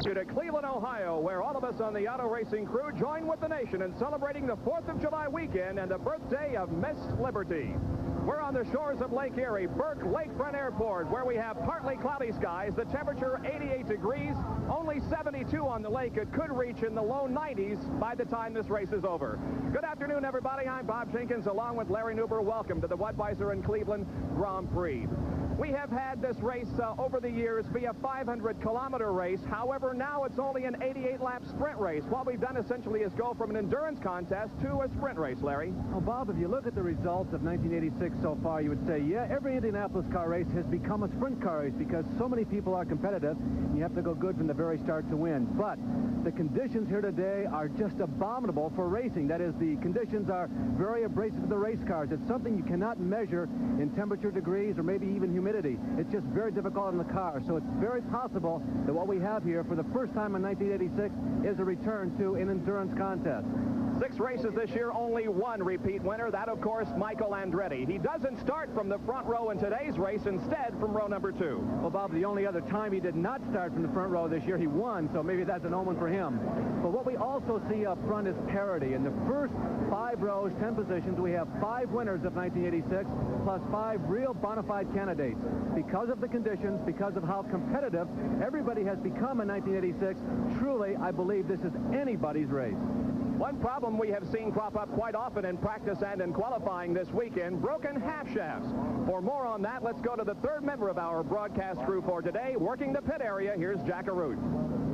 To Cleveland, Ohio, where all of us on the auto racing crew join with the nation in celebrating the 4th of July weekend and the birthday of Miss Liberty. We're on the shores of Lake Erie, Burke Lakefront Airport, where we have partly cloudy skies, the temperature 88 degrees, only 72 on the lake. It could reach in the low 90s by the time this race is over. Good afternoon, everybody. I'm Bob Jenkins, along with Larry Newber. Welcome to the Budweiser in Cleveland Grand Prix. We have had this race over the years be a 500-kilometer race. However, now it's only an 88-lap sprint race. What we've done essentially is go from an endurance contest to a sprint race, Larry. Well, Bob, if you look at the results of 1986 so far, you would say, yeah, every Indianapolis car race has become a sprint car race because so many people are competitive, and you have to go good from the very start to win. But the conditions here today are just abominable for racing. That is, the conditions are very abrasive to the race cars. It's something you cannot measure in temperature degrees or maybe even humidity. It's just very difficult in the car, so it's very possible that what we have here for the first time in 1986 is a return to an endurance contest. 6 races this year, only 1 repeat winner. That, of course, Michael Andretti. He doesn't start from the front row in today's race, instead from row number 2. Well, Bob, the only other time he did not start from the front row this year, he won, so maybe that's an omen for him. But what we also see up front is parity. In the first 5 rows, 10 positions, we have 5 winners of 1986, plus 5 real bona fide candidates. Because of the conditions, because of how competitive everybody has become in 1986, truly, I believe this is anybody's race. One problem we have seen crop up quite often in practice and in qualifying this weekend, broken half shafts. For more on that, let's go to the 3rd member of our broadcast crew for today, working the pit area. Here's Jack Arute.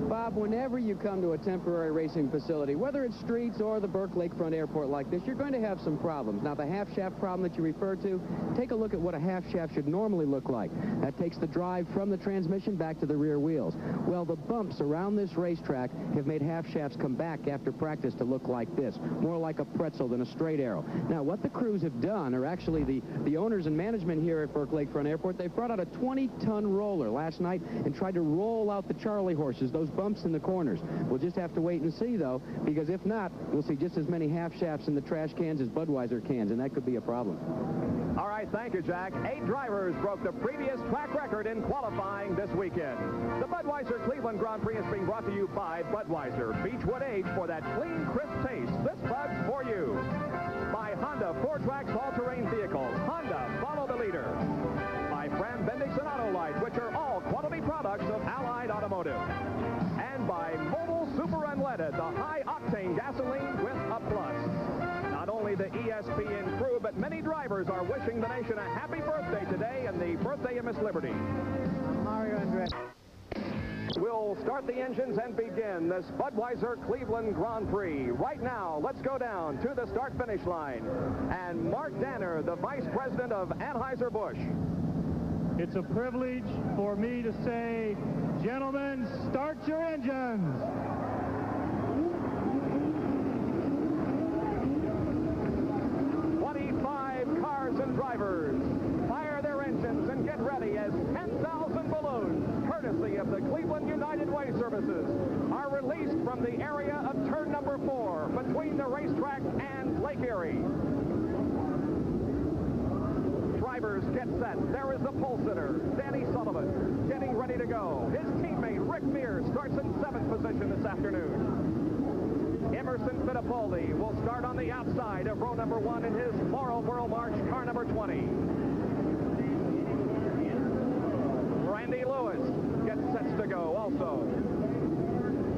Bob, whenever you come to a temporary racing facility, whether it's streets or the Burke Lakefront Airport like this, you're going to have some problems. Now, the half shaft problem that you referred to, take a look at what a half shaft should normally look like. That takes the drive from the transmission back to the rear wheels. Well, the bumps around this racetrack have made half shafts come back after practice to look like this, more like a pretzel than a straight arrow. Now, what the crews have done, or actually the owners and management here at Burke Lakefront Airport, they've brought out a 20-ton roller last night and tried to roll out the Charlie horses, those bumps in the corners. We'll just have to wait and see, though, because if not, we'll see just as many half shafts in the trash cans as Budweiser cans, and that could be a problem. All right, thank you, Jack. 8 drivers broke the previous track record in qualifying this weekend. The Budweiser Cleveland Grand Prix is being brought to you by Budweiser. Beechwood Age for that clean, crisp taste. This Bud's for you. By Honda 4-Tracks all-terrain vehicles. Honda, follow the leader. By Fram Bendix and Autolite, which are all quality products of Allied Automotive. And by Mobile Super Unleaded, the high-octane gasoline with a plus. Not only the ESPN crew, but many drivers are wishing the nation a happy birthday today and the birthday of Miss Liberty. Mario Andretti. We'll start the engines and begin this Budweiser Cleveland Grand Prix. Right now, let's go down to the start-finish line. And Mark Danner, the Vice President of Anheuser-Busch. It's a privilege for me to say, gentlemen, start your engines. 25 cars and drivers fire their engines and get ready as 10,000 balloons, courtesy of the Cleveland United Way Services, are released from the area of turn number 4 between the racetrack and Lake Erie. Drivers get set. There is the pole sitter, Danny Sullivan, getting ready to go. His teammate, Rick Mears, starts in 7th position this afternoon. Emerson Fittipaldi will start on the outside of row number 1 in his Marlboro March car number 20. Randy Lewis gets set to go also.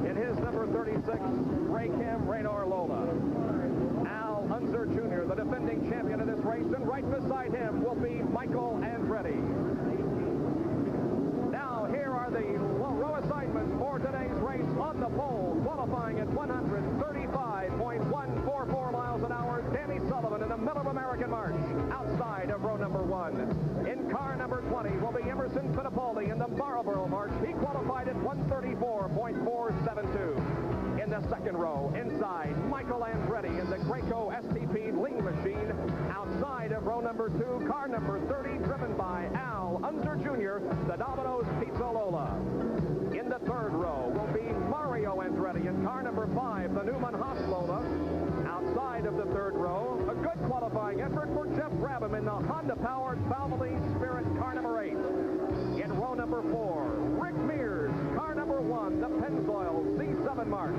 In his number 36, Ray Kim Raynor Lola. Al Unser Jr., the defending champion of this race, and right beside him will be Michael Andretti. Now, here are the row assignments for today's race on the pole, qualifying at 135.144 miles an hour. Danny Sullivan in the Middle of American March, outside of row number 1. In car number 20 will be Emerson Fittipaldi in the Marlboro March. He qualified at 134.472. In the second row, inside, Michael Andretti in the Graco STP lean machine. Outside of row number 2, car number 30, driven by Al Unser Jr., the Domino's Pizza Lola. In the third row will be Mario Andretti in car number 5, the Newman Haas Lola. Outside of the third row, a good qualifying effort for Jeff Brabham in the Honda-powered Valvoline Spirit car number 8. In row number 4, Rick Mears, car number 1, the the Pennzoil C7 March.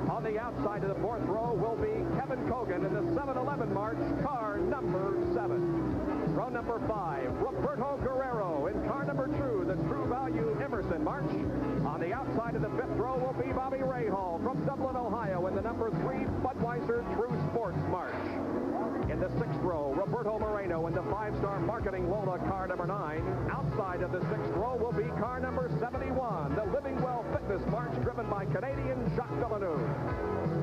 On the outside of the fourth row will be Kevin Cogan in the 7-Eleven March, car number 7. Row number 5, Roberto Guerrero in car number 2, the True Value Emerson March. On the outside of the fifth row will be Bobby Rahal from Dublin, Ohio in the number 3 Budweiser True Sports March. In the sixth row, Roberto Moreno in the 5-star Marketing Lola car number 9. Outside of the sixth row will be car number 71, the Living Well Fitness March driven by Canadian Jacques Villeneuve.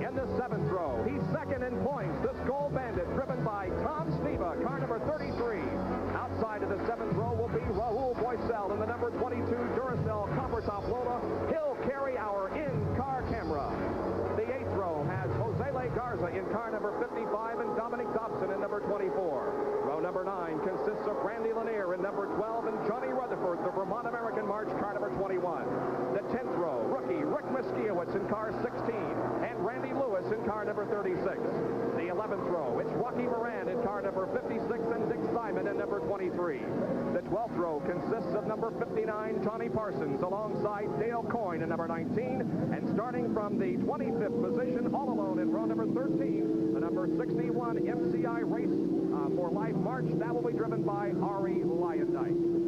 In the seventh row, he's second in points, the Skull Bandit driven by Tom Sneva, car number 33. Outside of the seventh row will be Raul Boisel in the number 22 Duracell Copper Top Lola. He'll carry our in-car camera. The eighth row has Jose Le Garza in car number 55 and Dominic Dobson in number 24. Row number 9 consists of Randy Lanier in number 12 and Johnny Rutherford, the Vermont American March, car number 21. The 10th row, rookie Rick Miskiewicz in car 16 and Randy Lewis in car number 36. The 11th row, it's Rocky Moran in car number 56 and Dick Simon in number 23. The 12th row consists of number 59, Johnny Parsons, alongside Dale Coyne in number 19, and starting from the 25th position, all alone in row number 13, the number 61 MCI Race for Life March. That will be driven by Ari Lyondike.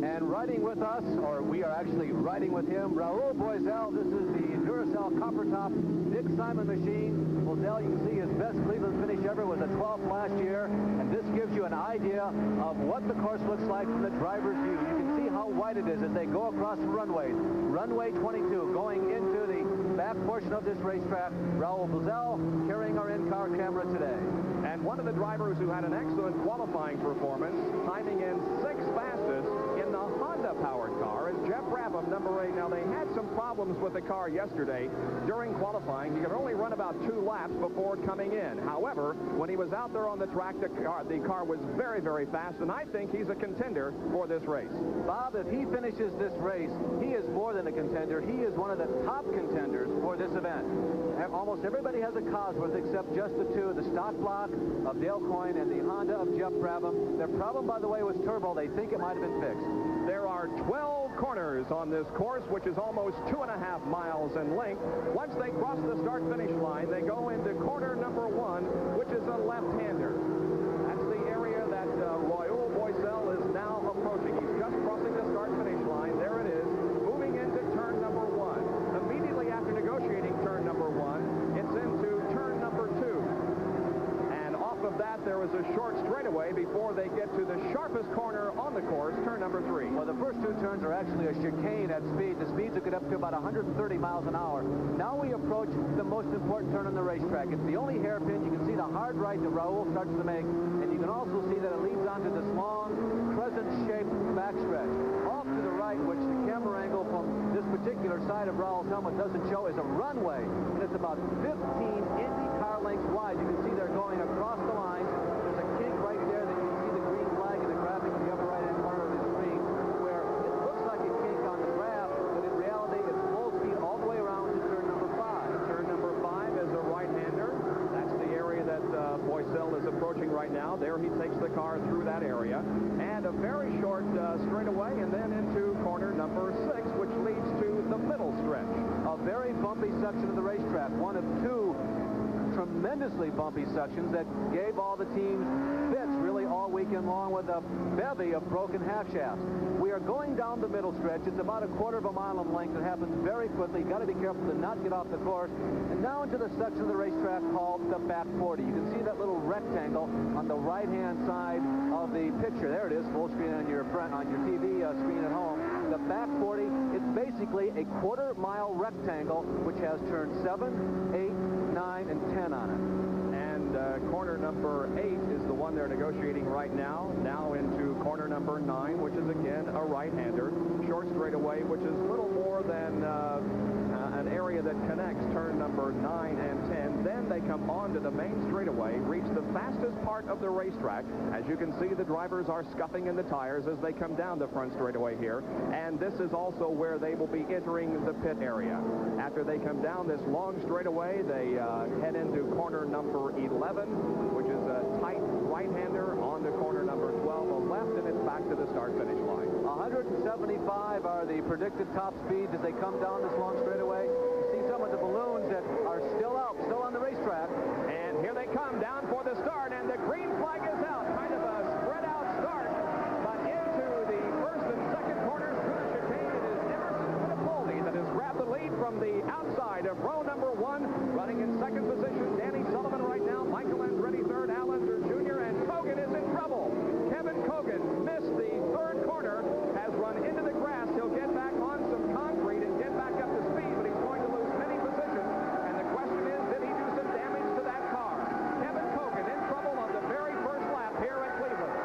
And riding with us, or we are actually riding with him, Raul Boisel. This is the Duracell Copper Top Dick Simon machine. Boisel, you can see his best Cleveland finish ever was a 12th last year, and this gives you an idea of what the course looks like from the driver's view. You can see how wide it is as they go across the runways. Runway 22 going into the back portion of this racetrack. Raul Boisel carrying our in-car camera today. And one of the drivers who had an excellent qualifying performance, timing in 6th fastest in the Honda-powered car, is Jeff Brabham, number 8. Now, they had some problems with the car yesterday during qualifying. He could only run about 2 laps before coming in. However, when he was out there on the track, the car was very, very fast, and I think he's a contender for this race. Bob, if he finishes this race, he is more than a contender. He is one of the top contenders for this event. Almost everybody has a Cosworth except just the two, the stock block of Dale Coyne and the Honda of Jeff Brabham. Their problem, by the way, was turbo. They think it might have been fixed. There are 12 corners on this course, which is almost 2.5 miles in length. Once they cross the start-finish line, they go into corner number 1, which is a left-hander. That's the area that Raul Boisel is now approaching. He's just crossing the start-finish line. There it is, moving into turn number 1. Immediately after negotiating turn number 1, it's into turn number 2. Of that, there is a short straightaway before they get to the sharpest corner on the course, turn number 3. Well, the first 2 turns are actually a chicane at speed. The speeds will get up to about 130 miles an hour. Now we approach the most important turn on the racetrack. It's the only hairpin. You can see the hard right that Raul starts to make, and you can also see that it leads onto this long crescent-shaped backstretch. Off to the right, which the camera angle from this particular side of Raul's helmet doesn't show, is a runway, and it's about 15 Indy car lengths wide. You can see they're going across the line. There's a kink right there that you can see the green flag in the graphic in the upper right-hand corner of the screen, where it looks like a kink on the graph, but in reality it's full speed all the way around to turn number 5. Turn number 5 is a right-hander. That's the area that Boisel is approaching right now. There he takes the car through that area. And a very short straightaway, and then into corner number 6, which leads to the middle stretch. A very bumpy section of the racetrack, one of 2 tremendously bumpy sections that gave all the teams fits really all weekend long with a bevy of broken half shafts. We are going down the middle stretch. It's about a quarter of a mile in length. It happens very quickly. You've got to be careful to not get off the course. And now into the section of the racetrack called the back 40. You can see that little rectangle on the right-hand side of the picture. There it is, full screen on your TV screen at home. The back 40, it's basically a quarter-mile rectangle which has turns 7, 8, 9, and 10 on it. And corner number 8 is the one they're negotiating right now. Now into corner number 9, which is again a right-hander. Short straightaway, which is little more than an area that connects turn number 9 and 10. Then they come onto the main straightaway, reach the fastest part of the racetrack. As you can see, the drivers are scuffing in the tires as they come down the front straightaway here. And this is also where they will be entering the pit area. After they come down this long straightaway, they head into corner number 11, which is a tight right-hander, onto corner number 12, a left, and it's back to the start-finish line. 175 are the predicted top speeds as they come down this long straightaway. You see some of the balloons that are still out, still on the racetrack. And here they come down for the start, and the green flag is out. Kind of a spread-out start, but into the first and second corners through the chicane, it is Emerson Fittipaldi that has grabbed the lead from the outside of row number 1. Running in second position, Danny Sullivan right now. Michael Andretti third, Al Unser Jr., and Kogan is in trouble. Kevin Kogan missed the third corner, has run into the grass. He'll get back on some concrete and get back up to speed, but he's going to lose many positions. And the question is, did he do some damage to that car? Kevin Kogan in trouble on the very first lap here at Cleveland.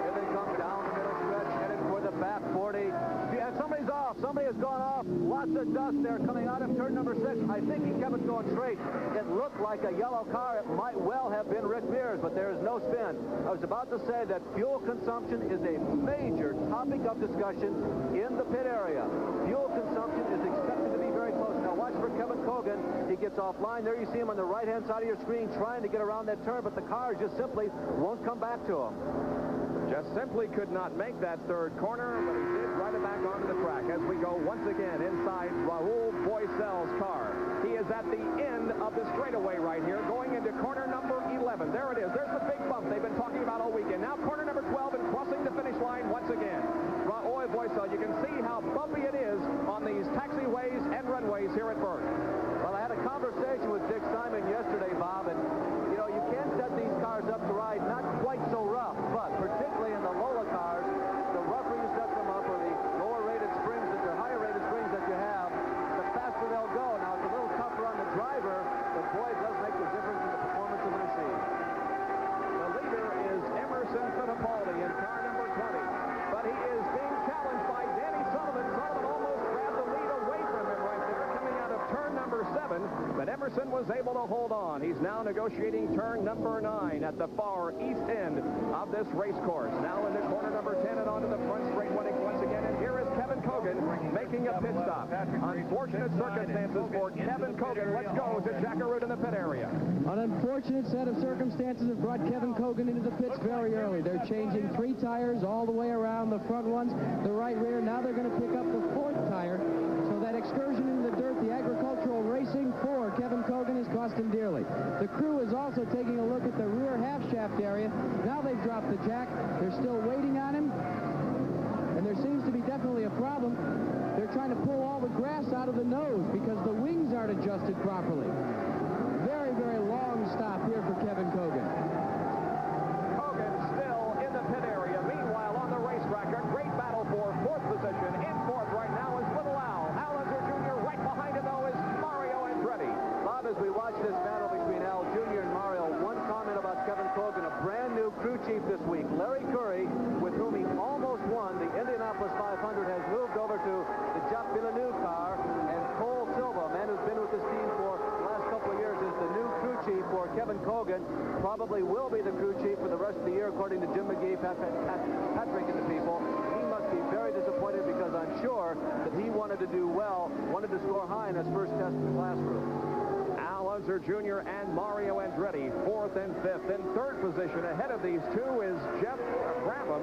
Here they come down the middle stretch, headed for the back 40. Yeah, somebody's off. Somebody has gone off. Lots of dust there coming out of turn number 6. I think he kept it going straight. It looked like a yellow car. It might well have been Rick Mears, but there is no spin. I was about to say that fuel consumption is a major topic of discussion in the pit area. Fuel consumption is expected to be very close. Now watch for Kevin Kogan. He gets offline. There you see him on the right-hand side of your screen trying to get around that turn, but the car just simply won't come back to him. Just simply could not make that third corner, but he did ride it back onto the track as we go once again inside Raul Boycel's car. He is at the end of the straightaway right here, going into corner number 11. There it is. There's the big bump they've been talking about all weekend. Now corner number 12 and crossing the finish line once again. Raul Boycel, you can see how bumpy it is on these taxiways and runways here at Burke. Well, I had a conversation with Dick Simon yesterday, Bob, and you know, you can set these cars up to ride not quite so rough, but particularly in the Lola cars, the rougher you set them up, or the lower rated springs, the higher rated springs that you have, the faster they'll go. Now, it's a little tougher on the driver, but boy, it does make a difference in the performance of the machine. The leader is Emerson Fittipaldi in car number 20, but he is being challenged by Danny Sullivan. Sullivan almost grabbed the lead away from him right there, coming out of turn number 7, but Emerson was able to hold on. He's now negotiating turn number 9 at the far east end of this race course. Now into corner number 10 and onto the front straight once again, and here is Kevin Kogan making a pit stop. Unfortunate circumstances for Kevin Kogan. Let's go to Jackaroo in the pit area. An unfortunate set of circumstances have brought Kevin Kogan into the pits very early. They're changing 3 tires all the way around, the front ones, the right rear. Now they're going to pick up the 4th tire. So that excursion into the dirt, the agricultural racing for Kevin Kogan has cost him dearly. The crew is also taking a look at the rear half shaft area. Now they've dropped the jack. They're still waiting on him. And there seems to be definitely a problem. They're trying to pull all the grass out of the nose because the wings aren't adjusted properly. Very, very long stop here for Kevin Kogan. Kogan still in the pit area. Meanwhile, on the racetrack, a great battle for 4th position. In 4th right now is Little Al. Al Unser Jr. Right behind him, though, is Mario Andretti. Bob, as we watch this battle between Al Jr. and Mario, one comment about Kevin Kogan, a brand new crew chief this week. Larry Curry, with whom he almost won the Indianapolis 500, has moved over to the Jacques Villeneuve car, and Cole Silva, a man who's been with this team for the last couple of years, is the new crew chief for Kevin Kogan. Probably will be the crew chief for the rest of the year, according to Jim McGee, Patrick, and the people. He must be very disappointed because I'm sure that he wanted to do well, wanted to score high in his first test in the classroom. Al Unser Jr. and Mario Andretti, 4th and 5th. In 3rd position ahead of these two is Jeff Brabham.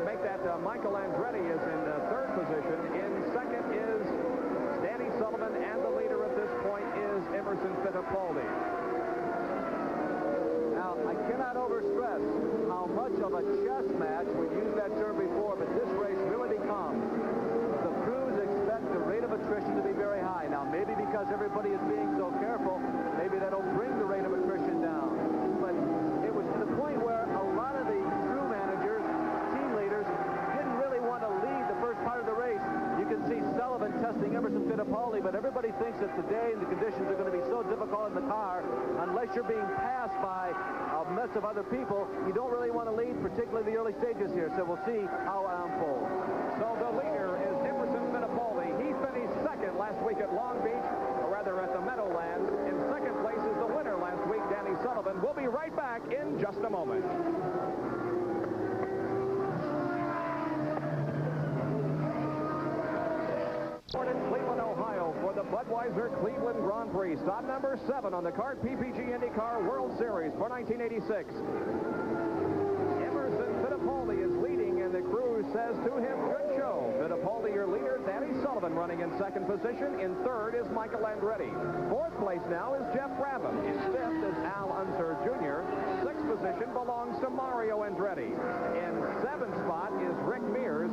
Make that Michael Andretti is in 3rd position. In 2nd is Danny Sullivan, and the leader at this point is Emerson Fittipaldi. Now, I cannot overstress how much of a chess match, we've used that term before, but this race really becomes. The crews expect the rate of attrition to be very high. Now, maybe because everybody is being so careful, maybe that'll bring the rate of attrition down. But it was to the point where a lot of the crew managers, team leaders, didn't really want to lead the first part of the race. You can see Sullivan testing Emerson Fittipaldi, but everybody thinks that today the conditions are going to be so difficult in the car, unless you're being passed by a mess of other people, you don't really want to lead, particularly the early stages here. So we'll see how it unfolds. So the leader is Emerson Fittipaldi. He finished 2nd last week at Long Beach, or rather at the Meadowlands. In 2nd place is the winner last week, Danny Sullivan. We'll be right back in just a moment. In Cleveland, Ohio, for the Budweiser Cleveland Grand Prix. Stop number 7 on the CART PPG IndyCar World Series for 1986. Emerson Fittipaldi is leading Sullivan running in second position. In third is Michael Andretti. Fourth place now is Jeff Brabham. In fifth is Al Unser Jr. Sixth position belongs to Mario Andretti. In seventh spot is Rick Mears.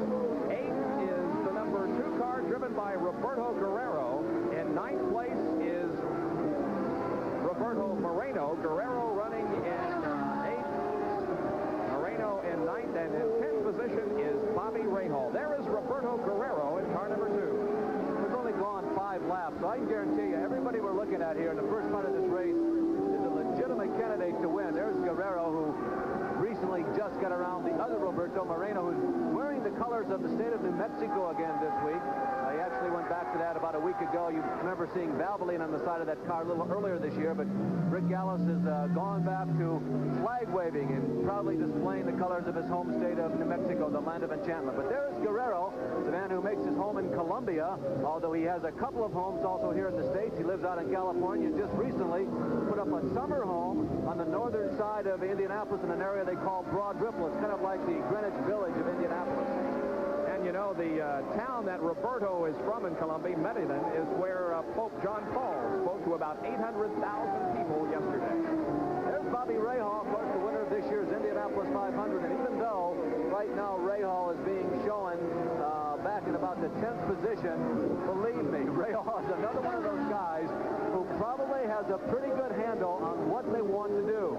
Eighth is the number 2 car driven by Roberto Guerrero. In ninth place is Roberto Moreno. Guerrero running in eighth. Moreno in ninth. And in 10th position is Bobby Rahal. There is Roberto Guerrero in car number 2. We've only gone 5 laps, so I can guarantee you everybody we're looking at here in the first part of this race is a legitimate candidate to win. There's Guerrero, who recently just got around the other Roberto Moreno, who's wearing the colors of the state of New Mexico again this week. He actually went back to that about a week ago. You remember seeing Valvoline on the side of that car a little earlier this year, but Rick Gallis has gone back to flag waving and proudly displaying the colors of his home state of New Mexico, the land of enchantment. But there's Guerrero, the man who makes his home in Colombia, although he has a couple of homes also here in the States. He lives out in California. Just recently put up a summer home on the northern side of Indianapolis in an area they call Broad Ripple. It's kind of like the Greenwich Village of Indianapolis. And you know, the town that Roberto is from in Colombia, Medellin, is where Pope John Paul spoke to about 800,000 people yesterday. There's Bobby Rahal, of course, the winner of this year's Indianapolis 500. And even though right now Rahal is being shown back in about the 10th position, believe me, Rahal is another one of those guys who probably has a pretty good handle on what they want to do.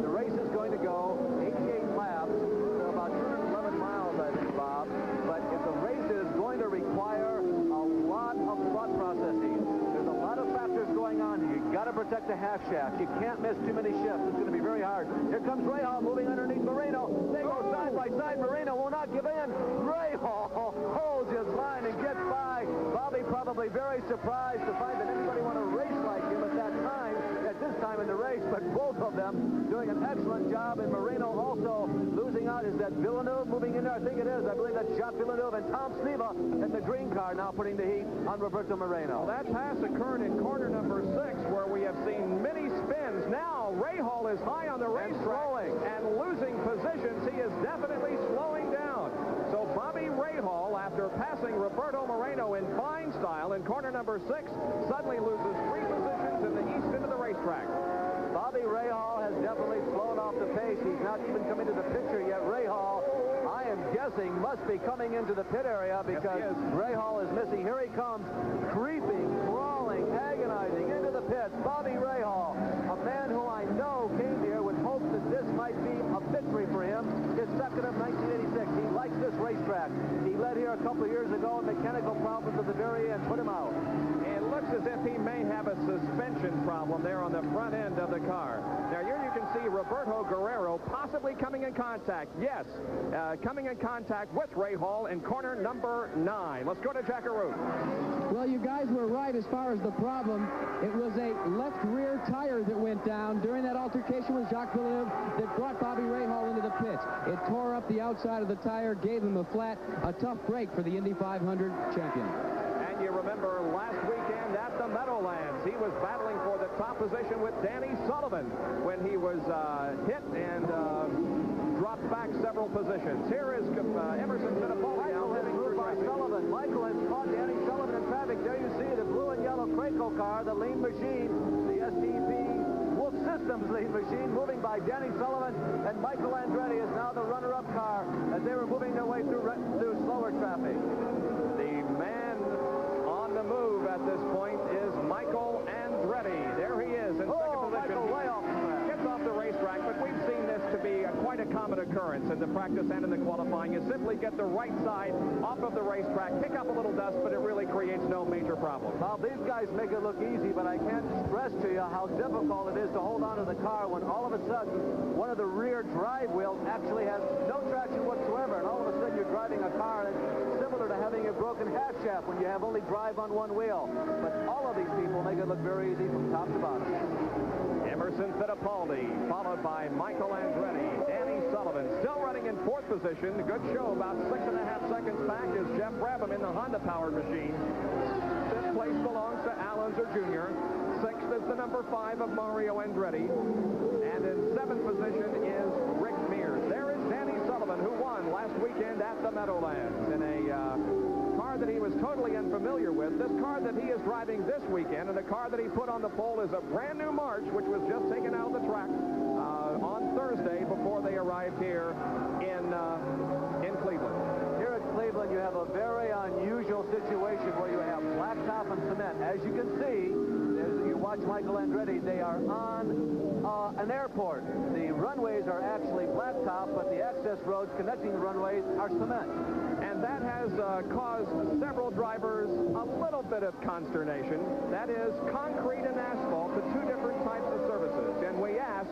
The race is going to go 88 laps, about 211 miles, I think, Bob. But if the race is going to require a lot of thought processes, there's a lot of factors going on here. You've got to protect the half shaft. You can't miss too many shifts. It's going to be very hard. Here comes Rahal moving underneath Moreno. They go side by side. Moreno will not give in. Rahal holds his line and gets by. Bobby probably very surprised to find that anybody want to race like him at that time, at this time in the race, but both of them doing an excellent job. And Moreno also losing out. Is that Villeneuve moving in there? I think it is. I believe that's Jacques Villeneuve and Tom Sneva in the green car now putting the heat on Roberto Moreno. Well, that pass occurred in corner number 6, where we have seen many spins. Now Rahal is high on the racetrack and losing positions. He is definitely slowing down. So Bobby Rahal, after passing Roberto Moreno in fine style in corner number 6, suddenly loses 3 positions in the east end of the racetrack. Bobby Rahal has definitely slowed off the pace. He's not even coming to the picture yet. Rahal, I am guessing, must be coming into the pit area because yes, Rahal is missing. Here he comes, creeping, crawling, agonizing into the pits. Bobby Rahal, a man who I know came here with hopes that this might be a victory for him. His second of 1986. He likes this racetrack. He led here a couple of years ago. Mechanical problems at the very end put him out. It looks as if he may have a suspension problem there on the front end of the car. Now here you can see Roberto Guerrero possibly coming in contact. Yes, coming in contact with Rahal in corner number 9. Let's go to Jackaroo. Well, you guys were right as far as the problem. It was a left rear tire that went down during that altercation with Jacques Villeneuve that brought Bobby Rahal into the pits. It tore up the outside of the tire, gave him a flat, a tough break for the Indy 500 champion. And you remember last weekend at the Meadowlands, he was battling for the top position with Danny Sullivan when he was hit and dropped back several positions. Here is Emerson Fittipaldi. Michael has moved by Sullivan. Michael has caught Danny Sullivan in traffic. There you see the blue and yellow Craco car, the lean machine, the STP Wolf Systems lean machine, moving by Danny Sullivan, and Michael Andretti is now the runner-up car as they were moving their way through slower traffic. The man on the move at this point is Michael Andretti. There he is in second position. Michael way off the track. Gets off the racetrack, but we've seen this to be quite a common occurrence in the practice and in the qualifying. You simply get the right side off of the racetrack, pick up a little dust, but it really creates no major problem. Well, these guys make it look easy, but I can't stress to you how difficult it is to hold on to the car when all of a sudden one of the rear drive wheels actually has no traction whatsoever, and all of a sudden you're driving a car and it's similar to having a broken half shaft when you have only drive on one wheel. But all of these people make it look very easy from top to bottom. Emerson Fittipaldi, followed by Michael Andretti. Danny Sullivan still running in 4th position. A good show, about 6.5 seconds back is Jeff Brabham in the Honda-powered machine. 5th place belongs to Al Unser Jr. 6th is the number 5 of Mario Andretti. And in 7th position is Rick Mears. There is Danny Sullivan, who won last weekend at the Meadowlands in a car that he was totally unfamiliar with. This car that he is driving this weekend and the car that he put on the pole is a brand new March, which was just taken out of the track on Thursday before they arrived here in Cleveland. Here at Cleveland, you have a very unusual situation where you have blacktop and cement. As you can see, as you watch Michael Andretti, they are on an airport. The runways are actually blacktop, but the access roads connecting the runways are cement. And that has caused several drivers a little bit of consternation. That is concrete and asphalt, the two different types of services. And we asked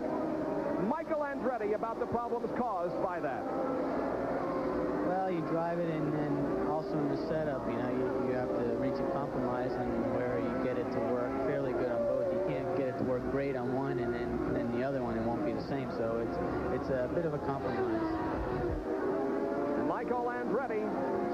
Michael Andretti about the problems caused by that. Well, you drive it, and also in the setup, you know, you have to reach a compromise on where you get it to work fairly good on both. You can't get it to work great on one, and then the other one, it won't be the same. So it's a bit of a compromise. Michael Andretti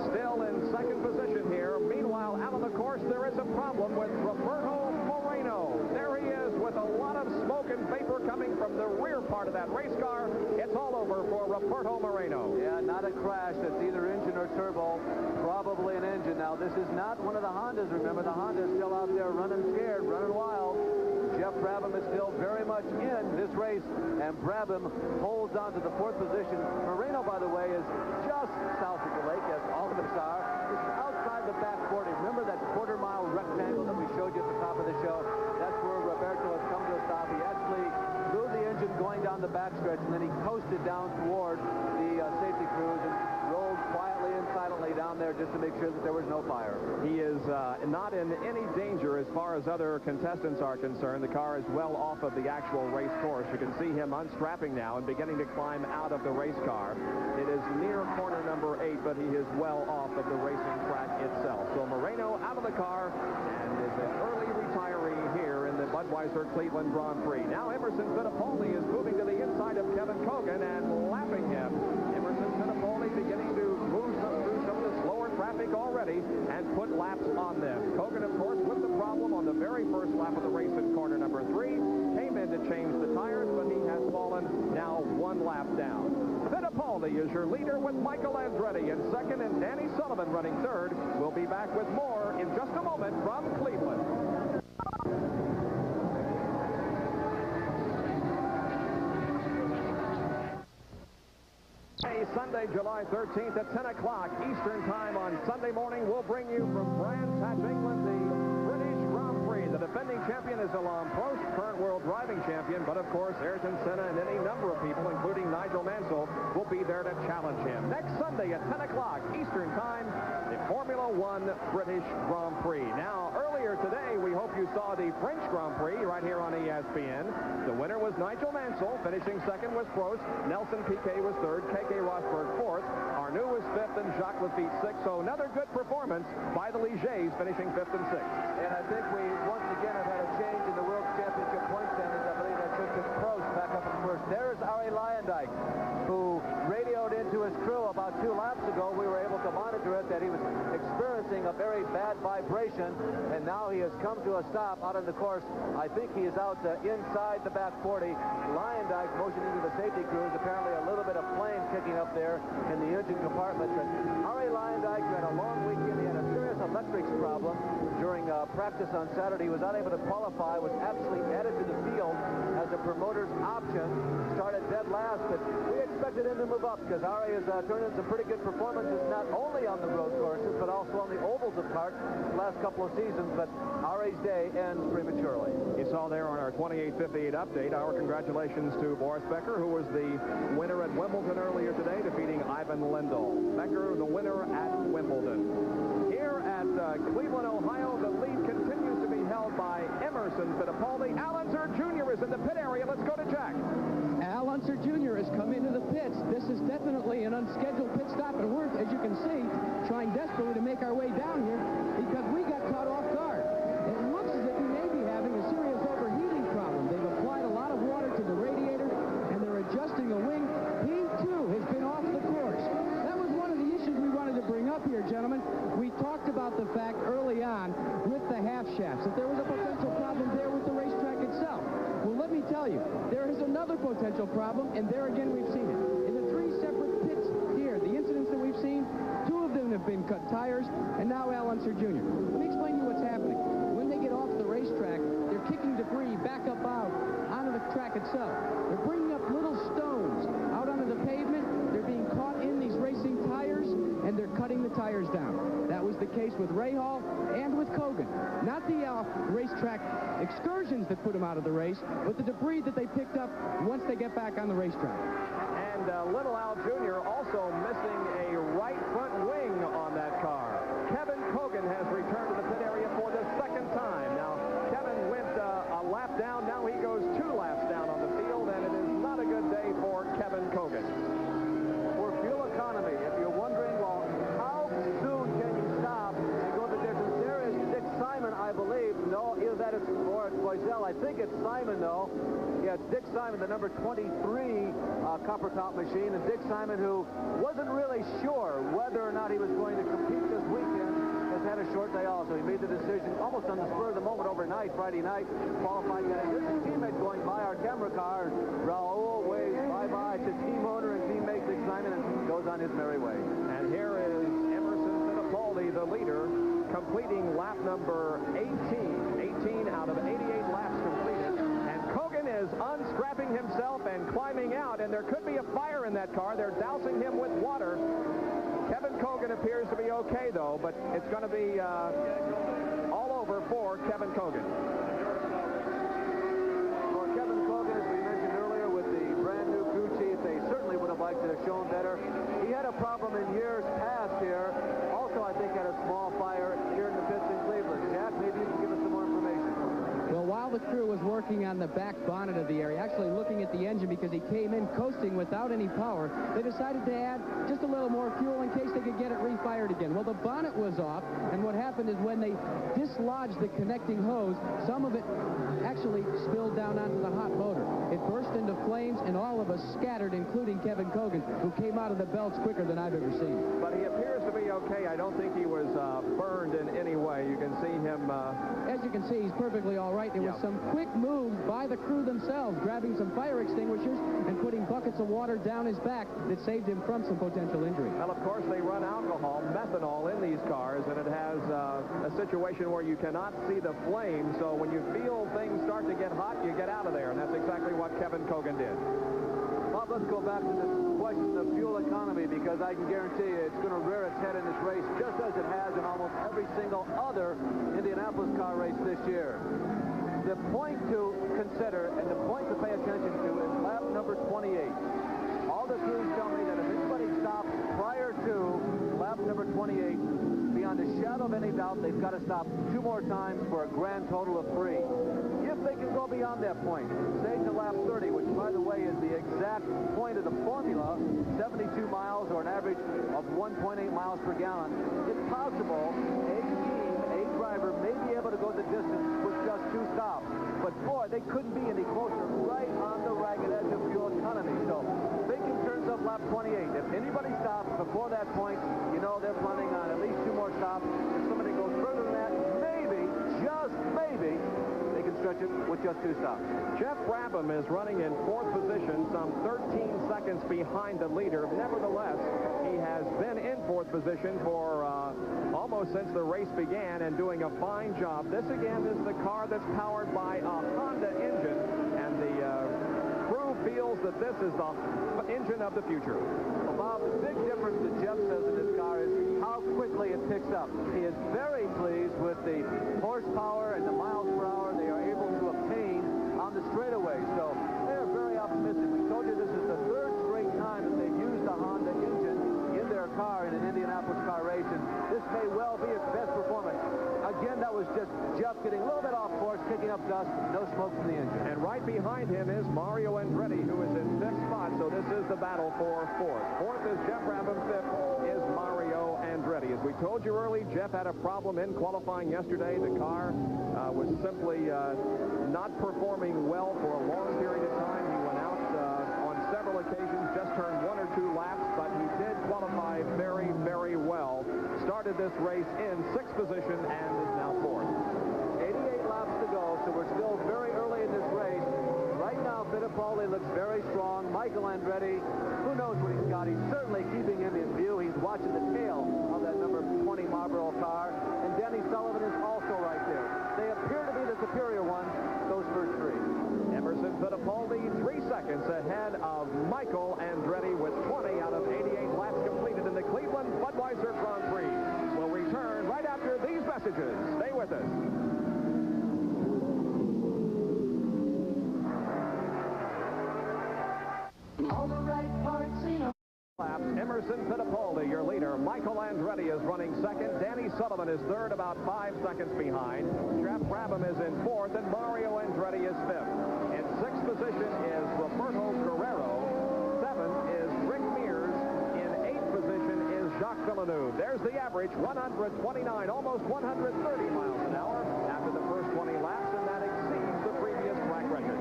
still in second position here. Meanwhile, out on the course, there is a problem with Roberto Moreno. There he is with a lot of smoke and vapor coming from the rear part of that race car. It's all over for Roberto Moreno. Yeah, not a crash. That's either engine or turbo. Probably an engine. Now, this is not one of the Hondas. Remember, the Honda's still out there running scared, running wild. Jeff Brabham is still very much in this race, and Brabham holds on to the fourth position. Moreno, by the way, is just south of the lake, as all of us are. It's outside the back 40. Remember that quarter-mile rectangle that we showed you at the top of the show? That's where Roberto has come to a stop. He actually blew the engine going down the backstretch, and then he coasted down toward the safety crews and rolled quietly and silently down there just to make sure that there was no fire. He is not in any danger as far as other contestants are concerned. The car is well off of the actual race course. You can see him unstrapping now and beginning to climb out of the race car. It is near corner number 8, but he is well off of the racing track itself. So Moreno out of the car and is an early retiree here in the Budweiser Cleveland Grand Prix. Now Emerson Fittipaldi is moving to the inside of Kevin Kogan and lapping him. Emerson Fittipaldi beginning to move through some of the slower traffic already and put laps on them. Kogan, of course, with the problem on the very first lap of the race in corner number 3, came in to change the tires, but he has fallen now 1 lap down. Fittipaldi is your leader with Michael Andretti in second and Danny Sullivan running third. We'll be back with more in just a moment from Cleveland. Sunday, July 13th at 10 o'clock Eastern Time on Sunday morning. We'll bring you from Brands Hatch, England, the British Grand Prix. The defending champion is Alain Prost, current world driving champion, but of course Ayrton Senna and any number of people, including Nigel Mansell, will be there to challenge him. Next Sunday at 10 o'clock Eastern Time, the Formula One British Grand Prix. Now, earlier today, we hope you saw the French Grand Prix right here on ESPN. The winner was Nigel Mansell. Finishing second was Prost. Nelson Piquet was third. K.K. Rosberg fourth. Arnoux was fifth, and Jacques Lafitte sixth. So another good performance by the Ligiers, finishing fifth and sixth. And I think we once again have had a change in the World Championship point standings. I believe that took Prost back up in first. There's Arie Luyendyk, who radioed into his crew about 2 laps ago. We were able to monitor it, that he was experiencing a very bad vibration, and now he has come to a stop out on the course. I think he is out inside the back 40. Luyendyk motioning to the safety crews. Apparently a little bit of flame kicking up there in the engine compartment. But Arie Luyendyk had a long weekend. He had a serious electrics problem during practice on Saturday. He was unable to qualify, was actually added to the field as a promoter's option. Started dead last, but we expected him to move up because Arie has turned in some pretty good performances, not only on the road courses, but also on the ovals of Park the last couple of seasons. But Arie's day ends prematurely. You saw there on our 2858 update, our congratulations to Boris Becker, who was the winner at Wimbledon earlier today, defeating Ivan Lendl. Becker, the winner at Wimbledon. Here at Cleveland, Ohio, the lead continues to be held by Emerson Fittipaldi. Al Unser Jr. is in the pit area. Let's go to Jack. Al Unser Jr. has come into the pits. This is definitely an unscheduled pit stop, and we're, as you can see, trying desperately to make our way down here because we got caught off guard. It looks as if we may be having a serious overheating problem. They've applied a lot of water to the radiator, and they're adjusting a wing. He, too, has been off the course. That was one of the issues we wanted to bring up here, gentlemen. We talked about the fact early on with the half shafts that there was a potential problem there with the racetrack itself. Well, let me tell you, there is another potential problem, and there again we've seen it. In the 3 separate pits here, the incidents that we've seen, 2 of them have been cut tires, and now Al Unser Jr. Let me explain to you what's happening. When they get off the racetrack, they're kicking debris back up out onto the track itself. They're bringing up little stones out onto the pavement. They're being caught in these racing tires, and they're cutting the tires down. That was the case with Rahal and with Kogan. Not the racetrack excursions that put them out of the race, but the debris that they picked up once they get back on the racetrack. And Little Al Jr. also missing a right front wing on that car. Kevin Kogan has returned to the pit area for the second time. Now, Kevin went a lap down. Now he goes 2 laps down on the field, and it is not a good day for Kevin Kogan. For fuel economy, if you're wondering, well, how soon can you stop and go the distance? There is Dick Simon, I believe. No, either that is or it's Boiselle. I think it's Simon, though. Yeah, it's Dick Simon, the number 23 copper top machine, and Dick Simon, who wasn't really sure whether or not he was going to compete this weekend, has had a short day also. He made the decision almost on the spur of the moment overnight, Friday night, qualifying. There's a teammate going by our camera car. Raul waves bye-bye to team owner and teammate Dick Simon and goes on his merry way. And here is Emerson Fittipaldi, the leader, completing lap number 18. 18 out of 88 laps completed. And Kogan is unstrapping himself and climbing out, and there could be a fire in that car. They're dousing him with water. Kevin Kogan appears to be okay, though, but it's going to be all over for Kevin Kogan. For Kevin Kogan, as we mentioned earlier, with the brand new crew chief, they certainly would have liked to have shown better. He had a problem in years past here. Also, I think, had a small fire here in the pits in Cleveland. Jack, maybe you can give us some more information. Well, while the crew was working on the back bonnet of the area, actually looking at the engine because he came in coasting without any power, they decided to add just a little more fuel in case they could get it refired again. Well, the bonnet was off, and what happened is when they dislodged the connecting hose, some of it actually spilled down onto the hot motor. It burst into flames, and all of us scattered, including Kevin Kogan, who came out of the belts quicker than I've ever seen. But he appears to be okay. I don't think he was burned in any way. You can see him... As you can see, he's perfectly all right. There was some quick moves by the crew themselves, grabbing some fire extinguishers and putting buckets of water down his back that saved him from some potential injury. Well, of course, they run alcohol, methanol, in these cars, and it has a situation where you cannot see the flame, so when you feel things start to get hot, you get out of there, and that's exactly what Kevin Kogan did. Bob, let's go back to the question of fuel economy, because I can guarantee you it's going to rear its head in this race, just as it has in almost every single other Indianapolis car race this year. The point to consider and the point to pay attention to is lap number 28. All the crews tell me that if anybody stops prior to lap number 28, beyond a shadow of any doubt, they've got to stop 2 more times for a grand total of 3. If they can go beyond that point, say to lap 30, which, by the way, is the exact point of the formula, 72 miles or an average of 1.8 miles per gallon, it's possible a team, a driver, may be able to go the distance with just 2 stops. But, boy, they couldn't be any closer, right on the ragged edge of fuel economy. So, think in terms of lap 28. If anybody stops before that point, you know they're planning on at least 2 more stops. If somebody goes further than that, maybe, just maybe, they can stretch it with just 2 stops. Jeff Brabham is running in 4th position, some 13 seconds behind the leader. Nevertheless, he has been in 4th position for almost since the race began and doing a fine job. This, again, is the car that's powered by a Honda engine, and the crew feels that this is the engine of the future. Well, Bob, the big difference that Jeff says in this car is how quickly it picks up. He is very pleased with the horsepower and the miles per hour they are able to obtain on the straightaway. So they're very optimistic. We told you this is the 3rd straight time that they've used the Honda engine in their car in an Indianapolis car race, and this may well be its best performance. Again, that was just Jeff getting a little bit off course, kicking up dust, no smoke from the engine. And right behind him is Mario Andretti, who is in 5th spot, so this is the battle for 4th. 4th is Jeff Brabham, 5th is Mario Andretti. As we told you early, Jeff had a problem in qualifying yesterday. The car was simply not performing well for a long period of time. He went out on several occasions, just turned 1 or 2 laps, but he did qualify very, very well. Started this race in 6th position and is now 4th. 88 laps to go, so we're still very early in this race. Right now, Fittipaldi looks very strong. Michael Andretti, who knows what he's got? He's certainly keeping him in view. He's watching the tail of that number 20 Marlboro car. Budweiser Grand Prix. We'll return right after these messages. Stay with us. All the right parts in Emerson Fittipaldi, your leader. Michael Andretti is running second. Danny Sullivan is third, about 5 seconds behind. Jeff Brabham is in fourth, and Mario Andretti is fifth. In sixth position is Roberto Guerrero. Seventh is Rick Mears. In eighth position is Jacques Villeneuve. There's the average, 129, almost 130 miles an hour after the first 20 laps, and that exceeds the previous track record.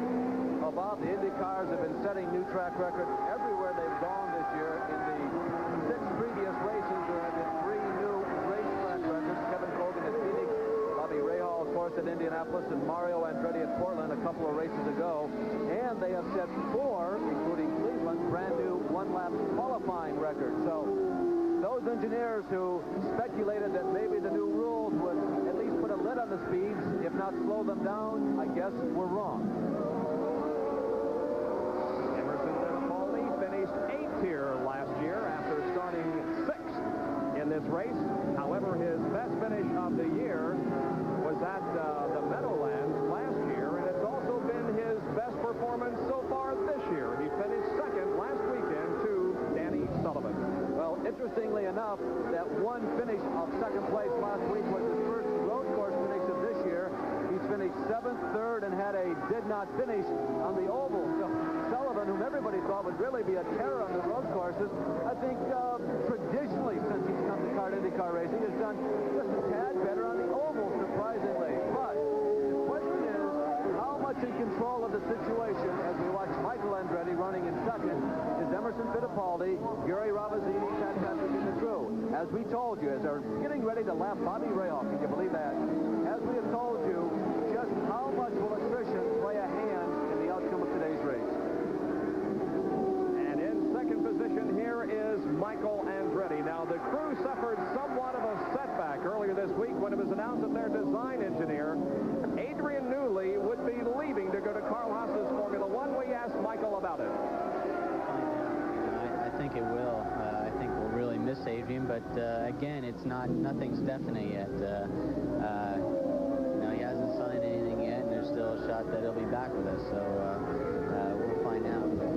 Bob, the Indy cars have been setting new track records everywhere they've gone this year. In the 6 previous races, there have been 3 new race track records. Kevin Colgan at Phoenix, Bobby Rahal, of course, at Indianapolis, and Mario Andretti at Portland a couple of races ago. And they have set 4, including Cleveland, brand new one-lap qualifying records. So those engineers who speculated that maybe the new rules would at least put a lid on the speeds, if not slow them down, I guess were wrong. Here last year after starting 6th in this race. However, his best finish of the year was at the Meadowlands last year, and it's also been his best performance so far this year. He finished second last weekend to Danny Sullivan. Well, interestingly enough, that one finish of second place last week was his first road course finish of this year. He's finished 7th, 3rd, and had a did not finish on the oval. So Sullivan, whom everybody thought would really be a terror on the road courses, I think traditionally since he's come to IndyCar racing, has done just a tad better on the oval, surprisingly. But the question is, how much in control of the situation as we watch Michael Andretti running in second is Emerson Fittipaldi, Gary Ravazini, Pat Patrick, and the crew. As we told you, as they're getting ready to lap Bobby Rahal, can you believe that? As we have told you, just how much will attrition play a hand in the outcome of today's race? And in second position here is Michael Andretti. Now, the crew suffered somewhat of a setback earlier this week when it was announced that their design engineer, Adrian Newley, would be leaving to go to Carl Haas's Formula One. We asked Michael about it. I think it will. I think we'll really miss Adrian, but again, it's nothing's definite yet. He hasn't signed anything yet, and there's still a shot that he'll be back with us. So we'll find out. But,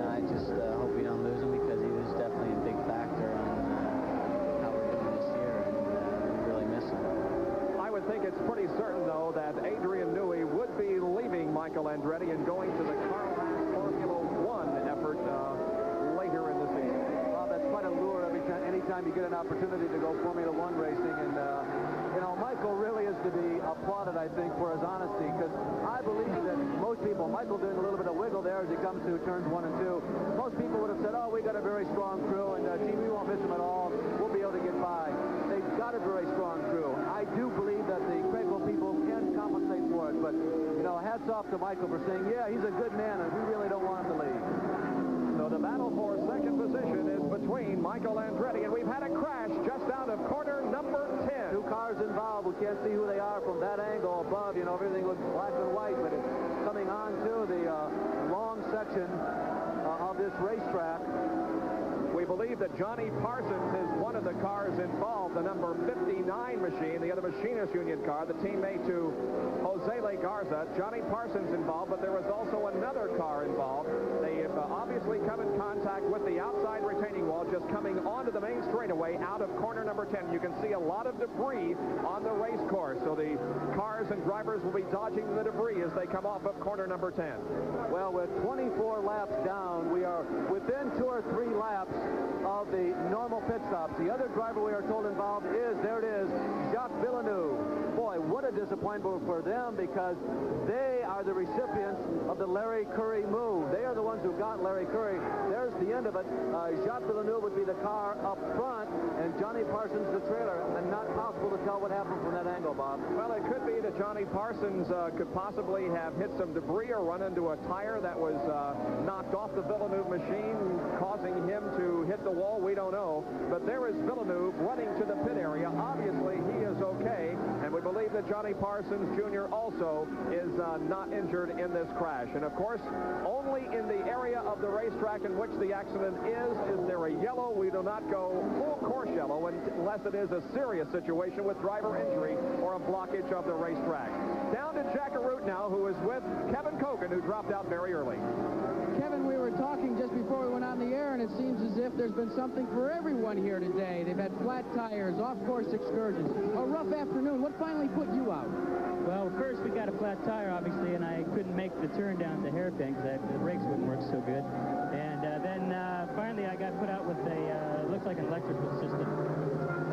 I just hope we don't lose him, because he was definitely a big factor on how we're doing this year, and we really miss him. I would think it's pretty certain, though, that Adrian Newey would be leaving Michael Andretti and going to the Carl Haas Formula One effort later in the season. Well, that's quite a lure anytime you get an opportunity to go Formula One racing. And, Michael really is to be applauded, I think, for his honesty, because I believe that most people, Michael doing a little bit of wiggle there as he comes to turns 1 and 2, most people would have said, oh, we got a very strong crew, and gee, we won't miss him at all. We'll be able to get by. They've got a very strong crew. I do believe that the Craigville people can compensate for it, but, hats off to Michael for saying, yeah, he's a good man, and we really don't want him to leave. So the battle for second position is between Michael Andretti, and we've had a crash just out of corner number 10. 2 cars involved. We can't see who they are from that angle above. Everything looks black and white, but it's coming on to the long section of this racetrack. We believe that Johnny Parsons is one of the cars involved, the number 59 machine, the other machinist union car, the teammate to Jose Legarza. Johnny Parsons involved, but there was also another car involved. They have obviously come in contact with the outside retaining wall just coming onto the main straightaway out of corner number 10. You can see a lot of debris on the race course, so the cars and drivers will be dodging the debris as they come off of corner number 10. Well, with 24 laps down, we are within 2 or 3 laps of the normal pit stops. The other driver we are told involved is, there it is, Jacques Villeneuve. Boy, what a disappointment for them, because they are the recipients of the Larry Curry move. They are the ones who got Larry Curry. There's the end of it. Jacques Villeneuve would be the car up front, and Johnny Parsons the trailer. And not possible to tell what happened from that angle, Bob. Well, it could be that Johnny Parsons could possibly have hit some debris or run into a tire that was knocked off the Villeneuve machine, causing him to hit the wall. We don't know. But there is Villeneuve running to the pit area. Obviously, he is okay, and we believe that Johnny Parsons Jr. also is not injured in this crash. And, of course, only in the area of the racetrack in which the accident is there a yellow. We do not go full course yellow. yellow unless it is a serious situation with driver injury or a blockage of the racetrack. Down to Jack Arute now, who is with Kevin Kogan, who dropped out very early. Kevin, we were talking just before we went on the air, and it seems as if there's been something for everyone here today. They've had flat tires, off-course excursions, a rough afternoon. What finally put you out? Well, first we got a flat tire, obviously, and I couldn't make the turn down the hairpin because the brakes wouldn't work so good. And then finally I got put out with a, looks like an electrical system.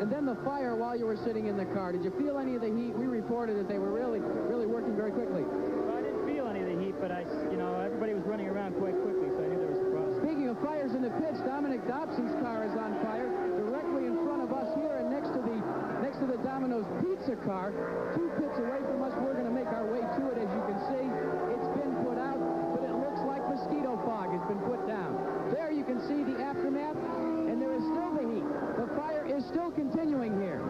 And then the fire while you were sitting in the car. Did you feel any of the heat? We reported that they were really working very quickly. Well, I didn't feel any of the heat, but everybody was running around quite quickly, so I knew there was a problem. Speaking of fires in the pits, Dominic Dobson's car is on fire directly in front of us here and next to the Domino's Pizza car. 2 pits away from us. We're going to make our way to it. As you can see, it's been put out, but it looks like mosquito fog has been put down. There you can see the aftermath, and there is still the heat. The fire is still continuing here.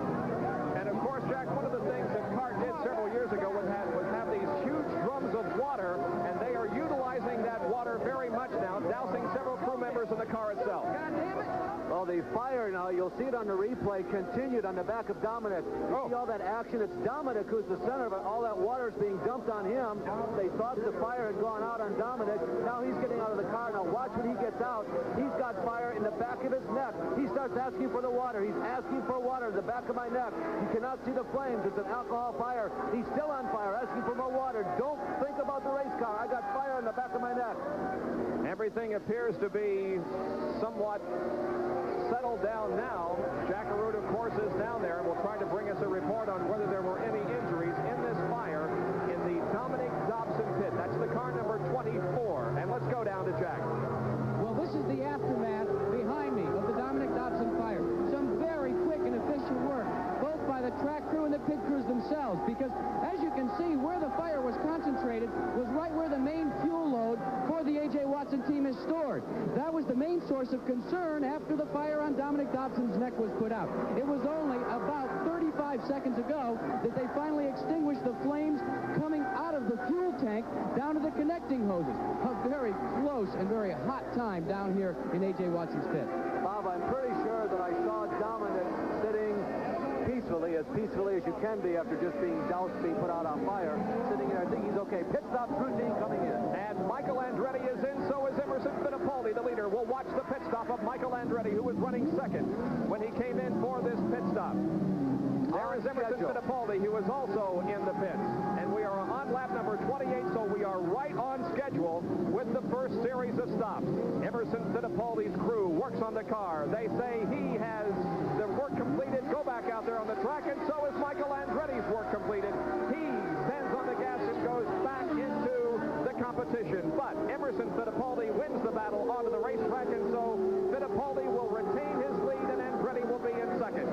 And of course, Jack, one of the things that CART did several years ago was have these huge drums of water, and they are utilizing that water very much now, dousing several crew members in the car itself. God damn it! Well, the fire now, you'll see it on the replay, continued on the back of Dominic. You see all that action. It's Dominic who's the center of it. All that water is being dumped on him. They thought the fire had gone out on Dominic. Now he's getting out of the car. Now watch when he gets out. He's got fire in the back of his neck. He starts asking for the water. He's asking for water in the back of my neck. You cannot see the flames. It's an alcohol fire. He's still on fire, asking for more water. Don't think about the race car. I got fire in the back of my neck. Everything appears to be somewhat settled down now. Jack Arute, of course, is down there and will try to bring us a report on whether there were any injuries in this fire in the Dominic Dobson pit. That's the car number 24. And let's go down to Jack. Well, this is the aftermath behind me of the Dominic Dobson fire. Some very quick and efficient work, both by the track crew and the pit crews themselves, because as you can see, where the fire was concentrated was right where the main fuel load for the A.J. Watson team is stored. That was the main source of concern after the fire on Dominic Dobson's neck was put out. It was only about 35 seconds ago that they finally extinguished the flames coming out of the fuel tank down to the connecting hoses. A very close and very hot time down here in A.J. Watson's pit. Bob, I'm pretty sure that I saw Dominic sitting peacefully as you can be after just being doused, being put out on fire, sitting there. I think he's okay. Pit stop routine coming in. And Michael Andretti is in, so is Emerson Fittipaldi, the leader. We'll watch the pit stop of Michael Andretti, who was running second when he came in for this pit stop. There is Emerson Fittipaldi, who is also in the pits. And we are on lap number 28, so we are right on schedule with the first series of stops. Emerson Fittipaldi's crew works on the car. They say he has the work completed. Go back out there on the track, and so is Michael Andretti's work completed. He stands on the gas and goes back into the competition. But Emerson Fittipaldi wins the battle onto the racetrack, and so Fittipaldi will retain his lead, and Andretti will be in second.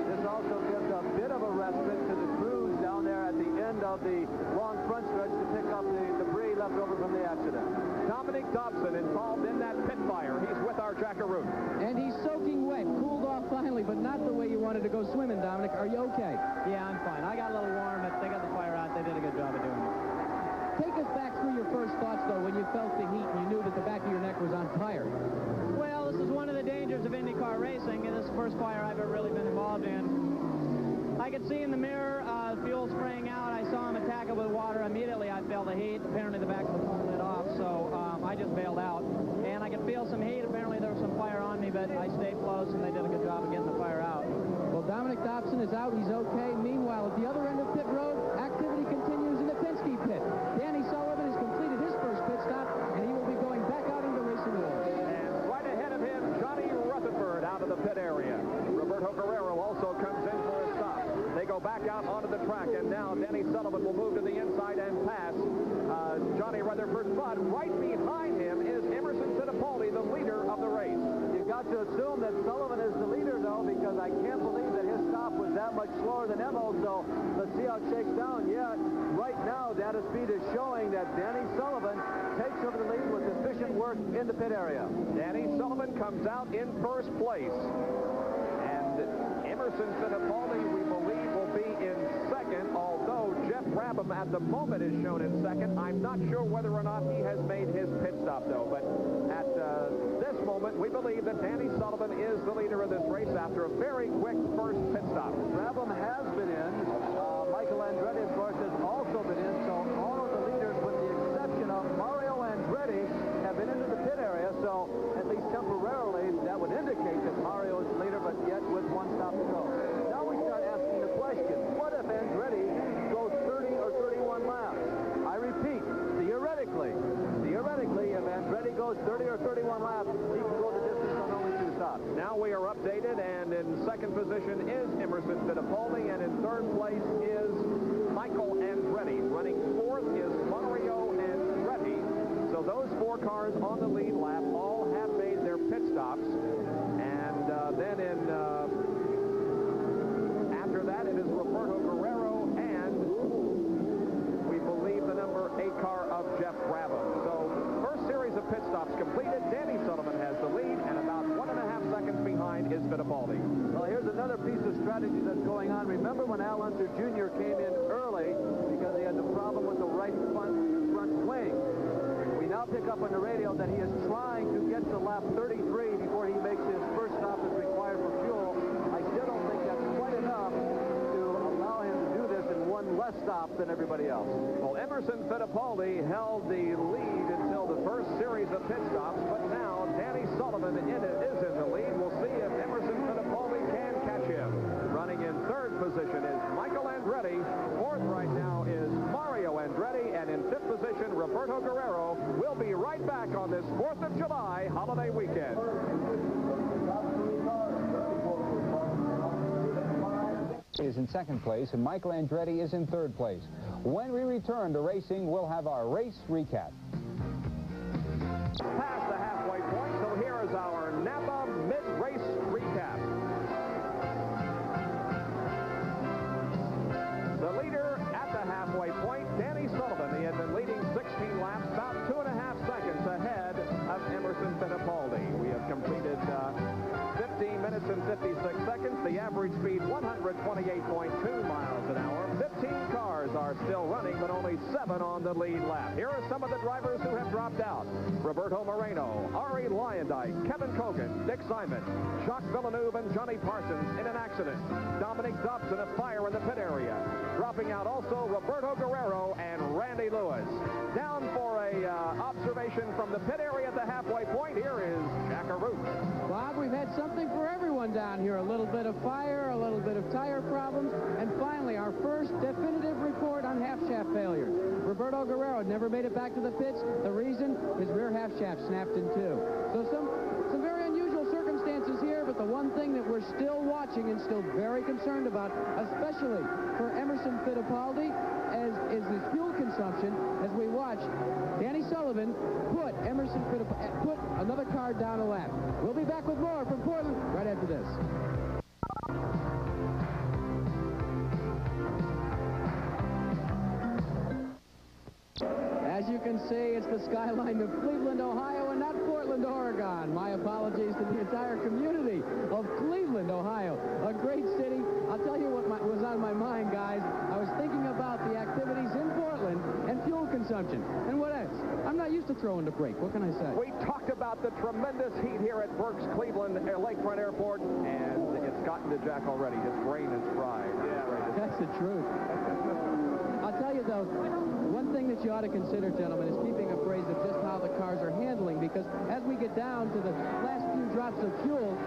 This also gives a bit of a respite to the crews down there at the end of the long front stretch to pick up the debris left over from the accident. Dominic Dobson involved in that pit fire. He's with our Jack Arute. And he's soaking wet, cooled off finally, but not the way you wanted to go swimming, Dominic. Are you okay? Yeah, I'm fine. I got a little warm, but they got the fire out. They did a good job of doing it. Take us back through your first thoughts, though, when you felt the heat and you knew that the back of your neck was on fire. Well, this is one of the dangers of IndyCar racing, and this is the first fire I've ever really been involved in. I could see in the mirror fuel spraying out. I saw him attack it with water. Immediately I felt the heat. Apparently the back of the phone lit off, so I just bailed out. And I could feel some heat. Apparently there was some fire on me, but I stayed close, and they did a good job of getting the fire out. Well, Dominic Dobson is out. He's okay. Meanwhile, at the other end of pit road, activity continues in the Penske pit. Danny Sullivan has completed his first pit stop, and he will be going back out into racing wars. And right ahead of him, Johnny Rutherford out of the pit area. Roberto Guerrero also comes in for a stop. They go back out onto the track, and now Danny Sullivan will move to the inside and pass Johnny Rutherford. But right behind him is Emerson Fittipaldi, the leader of the race. You've got to assume that Sullivan is the leader, though, because I can't believe that his stop was that much slower than Emmo, so let's see how it shakes down. Yet, right now, data speed is showing that Danny Sullivan takes over the lead with efficient work in the pit area. Danny Sullivan comes out in first place. And Emerson Fittipaldi, we believe, will be in second, although Jeff Brown Brabham at the moment is shown in second. I'm not sure whether or not he has made his pit stop, though. But at this moment, we believe that Danny Sullivan is the leader of this race after a very quick first pit stop. Brabham has been in. Michael Andretti, of course, has also been in. So all of the leaders, with the exception of Mario Andretti, have been into the pit area. So at least temporarily, that would indicate that Mario is the leader, but yet with one stop to go. Now we start asking the question, what if Andretti goes 30 or 31 laps? I repeat, theoretically, if Andretti goes 30 or 31 laps, he can go the distance on only 2 stops. Now we are updated, and in second position is Emerson Fittipaldi, and in third place is Michael Andretti. Running fourth is Mario Andretti. So those 4 cars on the lead lap all have made their pit stops. And then after that, it is Roberto Guerrero and we believe the number 8 car of Jeff Brabham. So first series of pit stops completed. Danny Sullivan has the lead, and about 1.5 seconds behind is Fittipaldi. Well, here's another piece of strategy that's going on. Remember when Al Unser Jr. came in early because he had the problem with the right front wing? We now pick up on the radio that he is trying to get to lap 33 before he makes his first stop as required for fuel. I still don't think that's quite enough to allow him to do this in one less stop than everybody else. Well, Emerson Fittipaldi held the lead until the first series of pit stops, but now Danny Sullivan is in the lead. We'll see if Emerson Fittipaldi can catch him. Running in third position is Michael Andretti. Fourth right now is Mario Andretti, and in fifth position, Roberto Guerrero. We'll be right back on this 4th of July holiday weekend. Is in second place, and Michael Andretti is in third place. When we return to racing, we'll have our race recap. Past the halfway point, so here is our Napa mid-race recap. The leader at the halfway point, Danny Sullivan. He had been leading 16 laps, about 2.5 seconds ahead of Emerson Fittipaldi. We have completed 15 minutes and 56 seconds. The average speed 128.2 miles an hour. 15 cars are still running, but only 7 on the lead lap. Here are some of the drivers who have dropped out. Roberto Moreno, Ari Lyondike, Kevin Cogan, Dick Simon, Jacques Villeneuve, and Johnny Parsons in an accident. Dominic Dobson, a fire in the pit area. Dropping out also Roberto Guerrero and Randy Lewis. Down for a observation from the pit area at the halfway point. Here is Jack Arute. Bob, we've had something for everyone down here. A little bit of fire, a little bit of tire problems, and finally our first definitive report on half-shaft failure. Roberto Guerrero never made it back to the pits. The reason, his rear half-shaft snapped in 2. So some very unusual circumstances here, but the one thing that we're still watching and still very concerned about, especially for Emerson Fittipaldi, is his fuel consumption as we watch Danny Sullivan put another car down a lap. We'll be back with more from Portland right after this. As you can see, it's the skyline of Cleveland, Ohio, and not Portland, Oregon. My apologies to the entire community of Cleveland, Ohio. A great city. I'll tell you what was on my mind, guys. I was thinking about the activities in Portland and fuel consumption. And what else? I'm not used to throwing the brake. What can I say? We talked about the tremendous heat here at Burke's Cleveland Lakefront Airport, and it's gotten to Jack already. His brain is fried. Yeah, that's the truth. I'll tell you, though, one thing that you ought to consider, gentlemen, is keeping appraised of just how the cars are handling, because as we get down to the last few drops of fuel,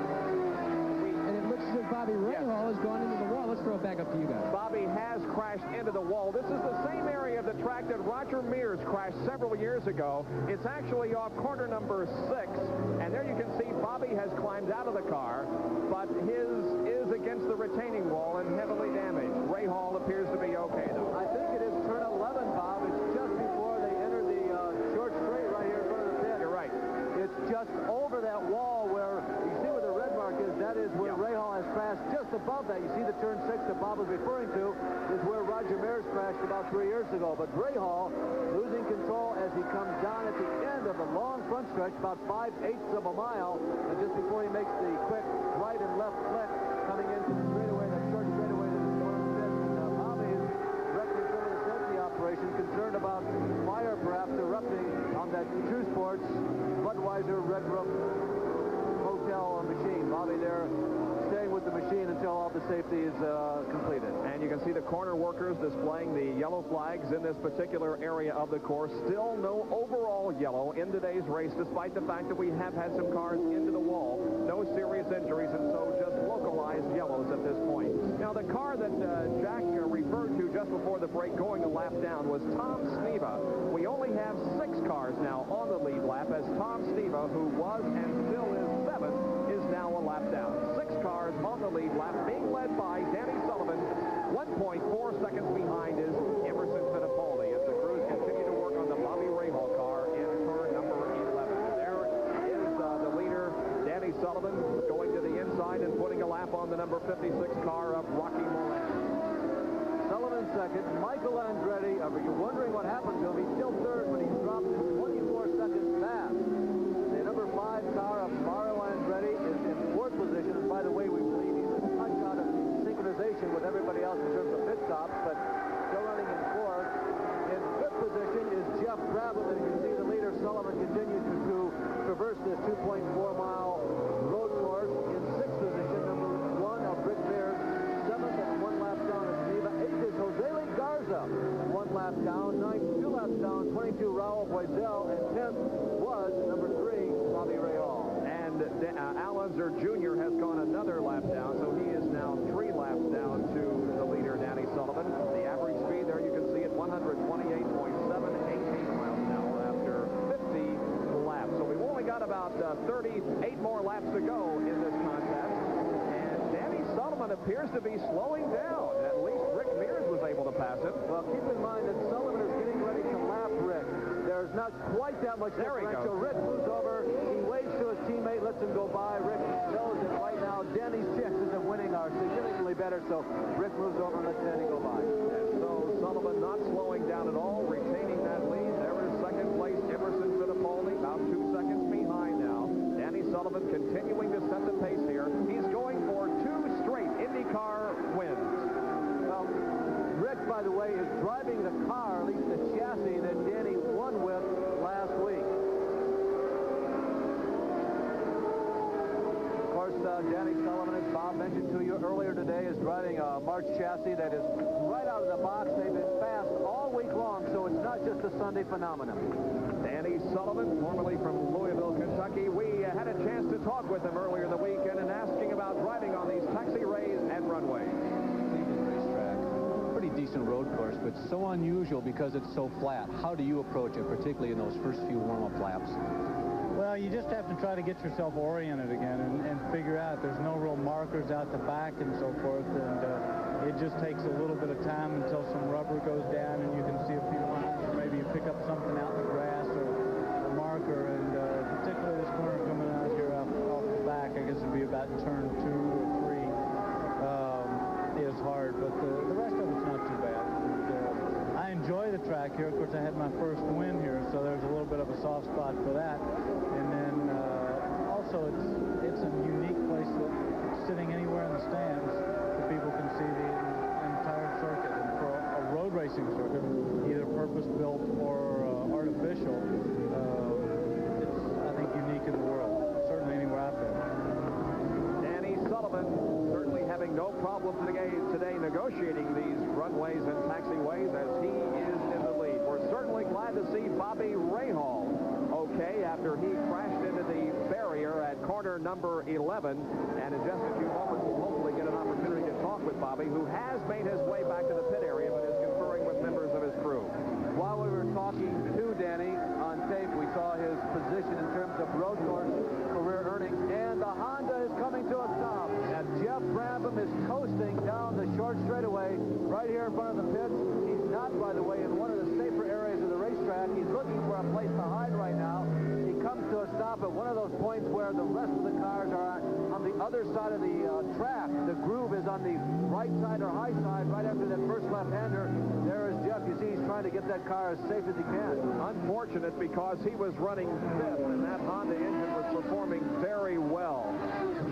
and it looks as if Bobby Rahal has gone into the wall. Let's throw it back up to you guys. Bobby has crashed into the wall. This is the same area of the track that Roger Mears crashed several years ago. It's actually off corner number 6, and there you can see Bobby has climbed out of the car, but his is against the retaining wall and heavily damaged. Rahal appears to be okay, though. I think it is turn 11, Bob. It's just before they enter the short straight right here in front of the pit. You're right. It's just over that wall where, you see where the red mark is, that is where Rahal has crashed. Just above that, you see the turn 6 that Bob was referring to, is where Roger Mears crashed about 3 years ago. But Rahal losing control as he comes down at the end of the long front stretch, about 5/8 of a mile, and just before he makes the quick right and left flick coming into the straightaway, that short straightaway that is going to the pit. Bobby is directly in front of the safety the safety is completed. And you can see the corner workers displaying the yellow flags in this particular area of the course. Still no overall yellow in today's race, despite the fact that we have had some cars into the wall. No serious injuries, and so just localized yellows at this point. Now, the car that Jack referred to just before the break going a lap down was Tom Sneva. We only have 6 cars now on the lead lap, as Tom Sneva, who was and still is 7th, is now a lap down. 6 cars on the lead lap, being led by Danny Sullivan. 1.4 seconds behind is Emerson Fittipaldi as the crews continue to work on the Bobby Rahal car in turn number 11. There is the leader, Danny Sullivan, going to the inside and putting a lap on the number 56 car of Rocky Moran. Sullivan second. Michael Andretti, are you wondering what happened to him? He's still third, but he's dropped 24 seconds fast. The number 5 car of Mario Andretti is in 4th position. And by the way, we believe he's a touch out of synchronization with everybody else in terms of pit stops, but still running in 4th. In 5th position is Jeff Brabham, and you can see the leader, Sullivan, continues to traverse this 2.4-mile road course. In 6th position, number 1 of Rick Mears. 7th and 1 lap down at Sneva. 8th is Jose Lee Garza. 1 lap down. 9th, 2 laps down. 22, Raul Boisel. And 10th was number 3, Bobby Rahal. And Al Unser Jr. has gone another lap down, so he is now 3 laps down to the leader, Danny Sullivan. The average speed there, you can see it, 128.788 miles an hour after 50 laps. So we've only got about 38 more laps to go in this contest. Sullivan appears to be slowing down. At least Rick Mears was able to pass it. Well, keep in mind that Sullivan is getting ready to lap Rick. There's not quite that much differential. Rick moves over. He waves to his teammate, lets him go by. Rick knows that right now Danny's chances of winning are significantly better, so Rick moves over and lets Danny go by. And so Sullivan not slowing down at all, retaining that lead. There is second place Emerson Fittipaldi, about 2 seconds behind now. Danny Sullivan continuing to set the pace here. He's going for 2 straight IndyCar wins. Well, Rick, by the way, is driving the car, at least the chassis, that Danny won with last week. Of course, Danny Sullivan, as Bob mentioned to you earlier today, is driving a March chassis that is right out of the box. They've been fast all week long, so it's not just a Sunday phenomenon. Danny Sullivan, formerly from Louisville, Kentucky. We had a chance to talk with him earlier in the weekend and asking about driving on these taxiways and runways. Racetrack, pretty decent road course, but so unusual because it's so flat. How do you approach it, particularly in those first few warm-up laps? Well, you just have to try to get yourself oriented again and figure out there's no real markers out the back and so forth, and it just takes a little bit of time until some rubber goes down and you can see a few lines, or maybe you pick up something out in the grass or a marker, and particularly this corner coming out here off the back, I guess it'd be about turn 2 or 3, is hard, but the rest of it's not too bad. I enjoy the track here. Of course, I had my first win here, so there's a little bit of a soft spot for that. And then also it's a unique place that sitting anywhere in the stands, the people can see the entire circuit. And for a road racing circuit, either purpose-built or artificial, it's, I think, unique in the world. Certainly anywhere I've been. Danny Sullivan certainly having no problem today negotiating these runways and taxiways as he is in the lead. We're certainly glad to see Bobby Rahal okay after he crashed into the barrier at corner number 11. And in just a few moments, we'll hopefully get an opportunity to talk with Bobby, who has made his way back to the pit area but is conferring with members of his crew. While we were talking to Danny on tape, we saw his position in terms of road course career earnings, and the Honda is coming to a stop. And Jeff Brabham is coasting down the short straightaway right here in front of the pits. He's not, by the way, in one of the safer areas of the racetrack. He's looking for a place to hide right now. He comes to a stop at one of those points where the rest of the cars are on the other side of the track. The groove is on the right side or high side right after that first left-hander. There is Jeff. You see he's trying to get that car as safe as he can. Unfortunate because he was running 5th and that Honda engine was performing very well.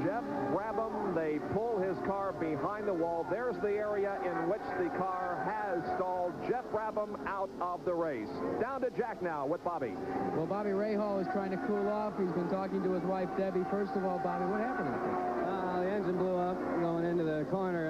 Jeff Brabham, they pull his car behind the wall. There's the area in which the car has stalled. Jeff Brabham out of the race. Down to Jack now with Bobby. Well, Bobby Rahal is trying to cool off. He's been talking to his wife, Debbie. First of all, Bobby, what happened out there? The engine blew up going into the corner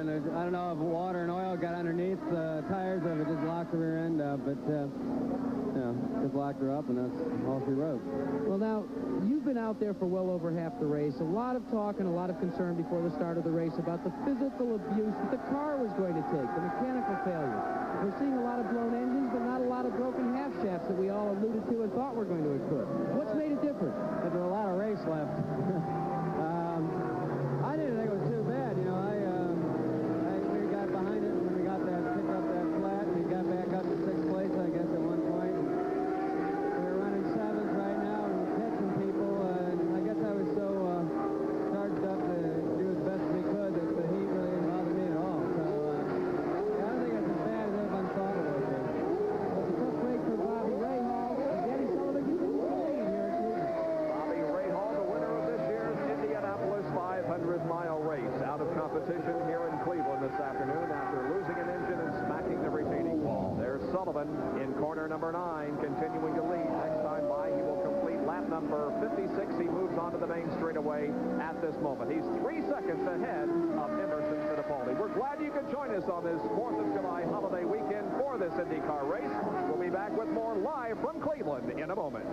don't know if water and oil got underneath the tires or if it just locked the rear end up, but just locked her up, and that's all she wrote. Well, now, you've been out there for well over half the race. A lot of talk and a lot of concern before the start of the race about the physical abuse that the car was going to take, the mechanical failures. We're seeing a lot of blown engines, but not a lot of broken half shafts that we all alluded to and thought were going to occur. What's made it different? There's a lot of race left. I didn't think it was too bad. You know, we got behind it when we got that, picked up that flat, and we got back up to 6th place, I guess, at one point. And we're running 7th right now and catching people. And I guess I was so charged up to do as best we could that the heat really didn't bother me at all. So, I don't think it's as bad as everyone thought it was. It's a tough break for Bobby Rahal. And Danny Sullivan keeps it going here. Bobby Rahal, the winner of this year's Indianapolis 500-mile race, out of competition here in Cleveland this afternoon after losing an engine and smacking the retaining wall. There's Sullivan in corner number 9, continuing to lead. Next time by, he will complete lap number 56. He moves onto the main straightaway at this moment. He's 3 seconds ahead of Emerson Fittipaldi. We're glad you could join us on this 4th of July holiday weekend for this IndyCar race. We'll be back with more live from Cleveland in a moment.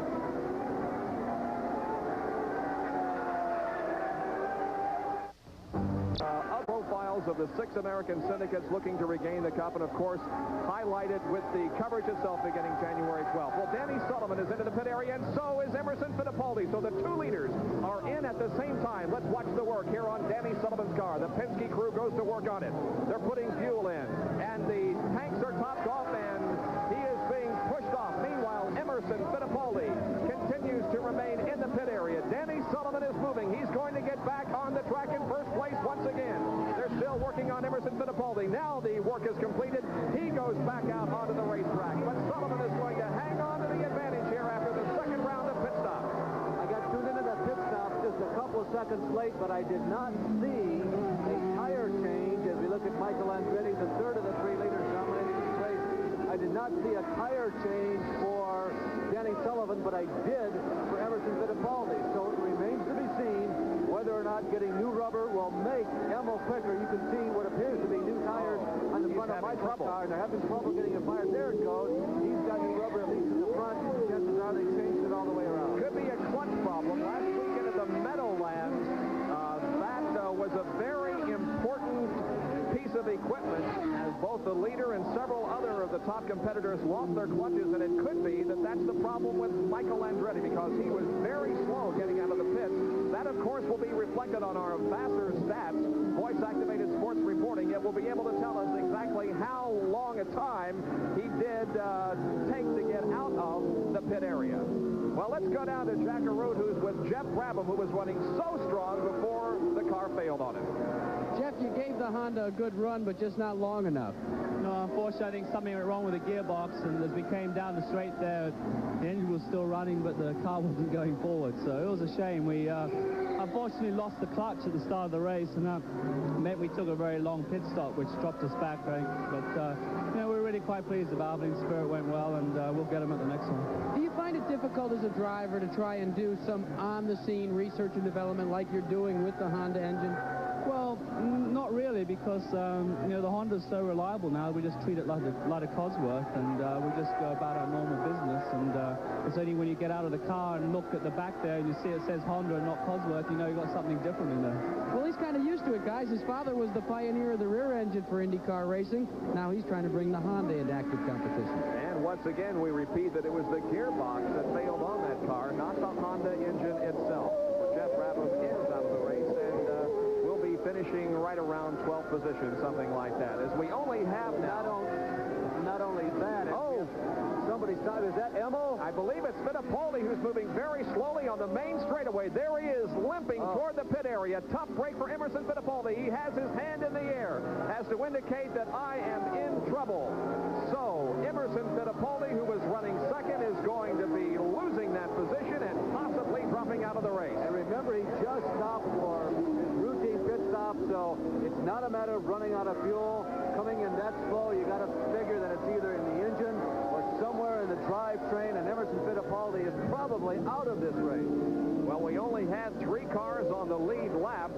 Profiles of the 6 American syndicates looking to regain the cup, and of course highlighted with the coverage itself beginning January 12th. Well, Danny Sullivan is into the pit area, and so is Emerson Fittipaldi. So the 2 leaders are in at the same time. Let's watch the work here on Danny Sullivan's car. The Penske crew goes to work on it. They're putting fuel in, and the tanks are topped off, and he is being pushed off. Meanwhile, Emerson Fittipaldi continues to remain in the pit area. Danny Sullivan is moving. He's going to get back on the track in first place once again. They're still working on Emerson Fittipaldi. Now the work is completed. He goes back out onto the racetrack. But Sullivan is going to hang on to the advantage here after the second round of pit stop. I got tuned into that pit stop just a couple of seconds late, but I did not see a tire change as we look at Michael Andretti, the third of the 3 leaders dominating this race. I did not see a tire change for Danny Sullivan, but I did for Emerson Fittipaldi. So it remains to be seen whether or not getting new rubber will make Emil quicker. You can see what appears to be new tires on the front of Michael's car, and they're having trouble getting it fired. There it goes. He's got new rubber at least in the front. Chances are they changed it all the way around. Could be a clutch problem. Last weekend at the Meadowlands, that was a very important piece of equipment as both the leader and several other of the top competitors lost their clutches, and it could be that that's the problem with Michael Andretti because he was very slow getting out of the pits. That, of course, will be reflected on our Vassar stats, voice-activated sports reporting. It will be able to tell us exactly how long a time he did take to get out of the pit area. Well, let's go down to Jack Arute, who's with Jeff Brabham, who was running so strong before the car failed on him. Jeff, you gave the Honda a good run, but just not long enough. No, unfortunately, I think something went wrong with the gearbox, and as we came down the straight there, the engine was still running, but the car wasn't going forward, so it was a shame. We unfortunately lost the clutch at the start of the race, and that meant we took a very long pit stop, which dropped us back, I think. But, you know, we're really quite pleased about it. Spirit went well, and we'll get them at the next one. Do you find it difficult as a driver to try and do some on-the-scene research and development like you're doing with the Honda engine? Well, not really, because you know, the Honda's so reliable now. We just treat it like a Cosworth, and we just go about our normal business. And it's only when you get out of the car and look at the back there and you see it says Honda and not Cosworth, you know you've got something different in there. Well, he's kind of used to it, guys. His father was the pioneer of the rear engine for IndyCar racing. Now he's trying to bring the Honda into active competition. And once again, we repeat that it was the gearbox that failed on that car, not the Honda engine itself. Jeff Brabham is out of the race, and we'll be finishing right around 12th position, something like that. As we only have now... Not only that... Oh! Somebody's side. Is that Emil? I believe it's Fittipaldi who's moving very slowly on the main straightaway. There he is, limping toward the pit area. Tough break for Emerson Fittipaldi. He has his hand in the air as to indicate that I am in trouble. So, Emerson Fittipaldi, who was running second, is going to be losing that position and possibly dropping out of the race. And remember, he just stopped for his routine pit stop, so it's not a matter of running out of fuel. Coming in that slow, you got to figure that it's either in the engine or somewhere in the drivetrain, and Emerson Fittipaldi is probably out of this race. Well, we only had 3 cars on the lead lap.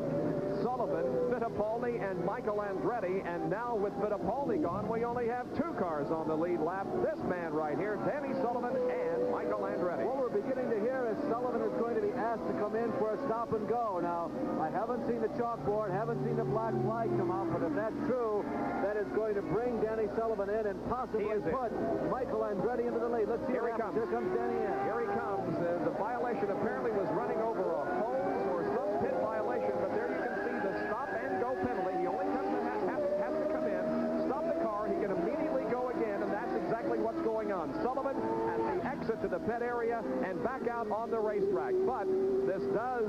Sullivan, Fittipaldi, Fittipaldi and Michael Andretti, and now with Fittipaldi gone, we only have 2 cars on the lead lap. This man right here, Danny Sullivan and Michael Andretti. What we're beginning to hear is Sullivan is going to be asked to come in for a stop and go. Now, I haven't seen the chalkboard, haven't seen the black flag come out, but if that's true, that is going to bring Danny Sullivan in and possibly put Michael Andretti into the lead. Let's see. Here he comes. Here comes Danny in. Here he comes. The violation apparently was running over a hose or some pit violation, but there you can see the stop and go penalty. He only has to come in, stop the car, he can immediately go again, and that's exactly what's going on. Sullivan at the exit to the pit area and back out on the racetrack. But this does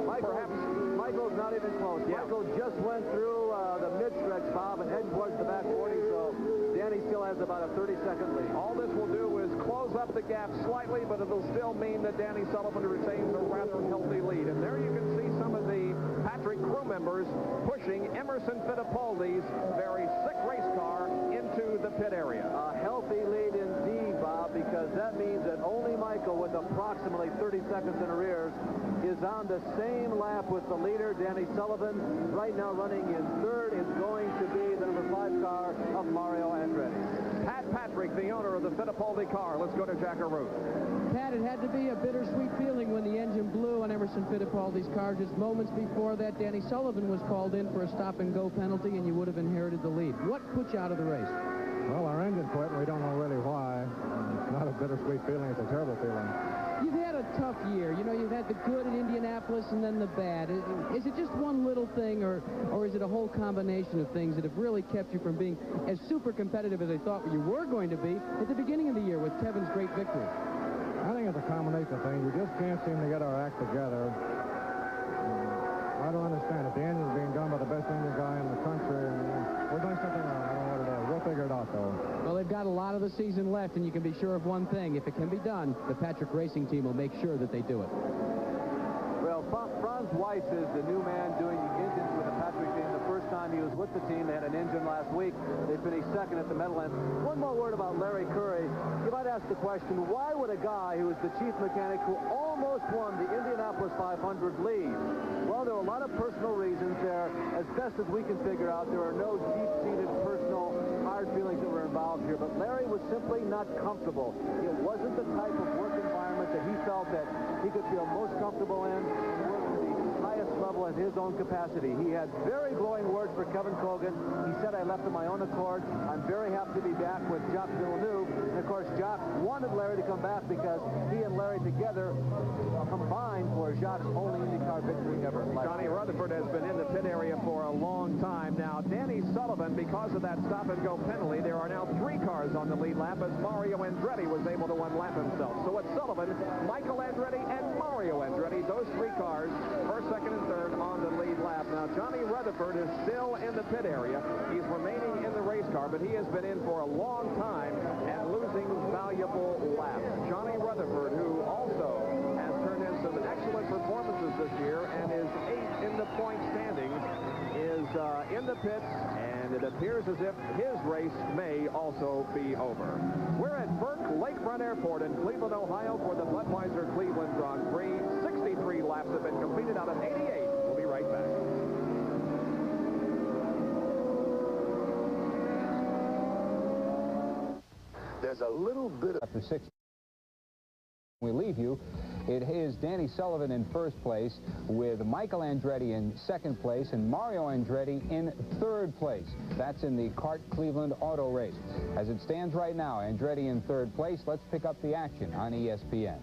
Michael's not even close. Yeah. Michael just went through the mid-stretch, Bob, and heading towards the back 40, so Danny still has about a 30-second lead. All this will do is close up the gap slightly, but it'll still mean that Danny Sullivan retains a rather healthy lead. And there you can see some of the Patrick crew members pushing Emerson Fittipaldi's very sick race car into the pit area. A healthy lead indeed, Bob, because that means that only Michael, with approximately 30 seconds in arrears, is on the same lap with the leader, Danny Sullivan. Right now running in third is going to be the number 5 car of Mario Andretti. Pat Patrick, the owner of the Fittipaldi car. Let's go to Jack Arute. Pat, it had to be a bittersweet feeling when the engine blew on Emerson Fittipaldi's car. Just moments before that, Danny Sullivan was called in for a stop-and-go penalty, and you would have inherited the lead. What put you out of the race? Well, our engine quit, and we don't know really why. It's not a bittersweet feeling. It's a terrible feeling. You've had a tough year. You know, you've had the good at Indianapolis and then the bad. Is it just one little thing, or is it a whole combination of things that have really kept you from being as super competitive as I thought you were going to be at the beginning of the year with Kevin's great victory? I think it's a combination of things. We just can't seem to get our act together. I don't understand it. The engine's being done by the best engine guy in the country, and we're doing something wrong. I don't know what it is. We'll figure it out, though. Well, they've got a lot of the season left, and you can be sure of one thing. If it can be done, the Patrick Racing Team will make sure that they do it. Well, Franz Weiss is the new man doing the engines with the Patrick team. The first time he was with the team, they had an engine last week. They finished second at the Meadowlands. One more word about Larry Curry. You might ask the question, why would a guy who was the chief mechanic who almost won the Indianapolis 500 leave? Well, there are a lot of personal reasons there. As best as we can figure out, there are no deep-seated personal hard feelings that were involved here, but Larry was simply not comfortable. It wasn't the type of work environment that he felt that he could feel most comfortable in. He worked at the highest level at his own capacity. He had very glowing words for Kevin Cogan. He said, I left of my own accord. I'm very happy to be back with Jacques Villeneuve. And of course, Jacques wanted Larry to come back because he and Larry together combined for Jacques' only IndyCar victory ever. Johnny Rutherford has been in the pit area for a long time now. Danny Sullivan, because of that stop-and-go penalty, there are now 3 cars on the lead lap as Mario Andretti was able to unlap himself. So it's Sullivan, Michael Andretti, and Mario Andretti, those 3 cars, first, second, and third on the lead lap. Now, Johnny Rutherford is still in the pit area. He's remaining in the race car, but he has been in for a long time and losing valuable laps. Johnny Rutherford, who also has turned in some excellent performances this year and is 8th in the point standings, is in the pits, and it appears as if his race may also be over. We're at Burke Lakefront Airport in Cleveland, Ohio for the Budweiser Cleveland Grand Prix. 63 laps have been completed out of 88. We'll be right back. There's a little bit of... After 6, we leave you. It is Danny Sullivan in first place with Michael Andretti in second place and Mario Andretti in third place. That's in the CART Cleveland Auto Race. As it stands right now, Andretti in third place. Let's pick up the action on ESPN.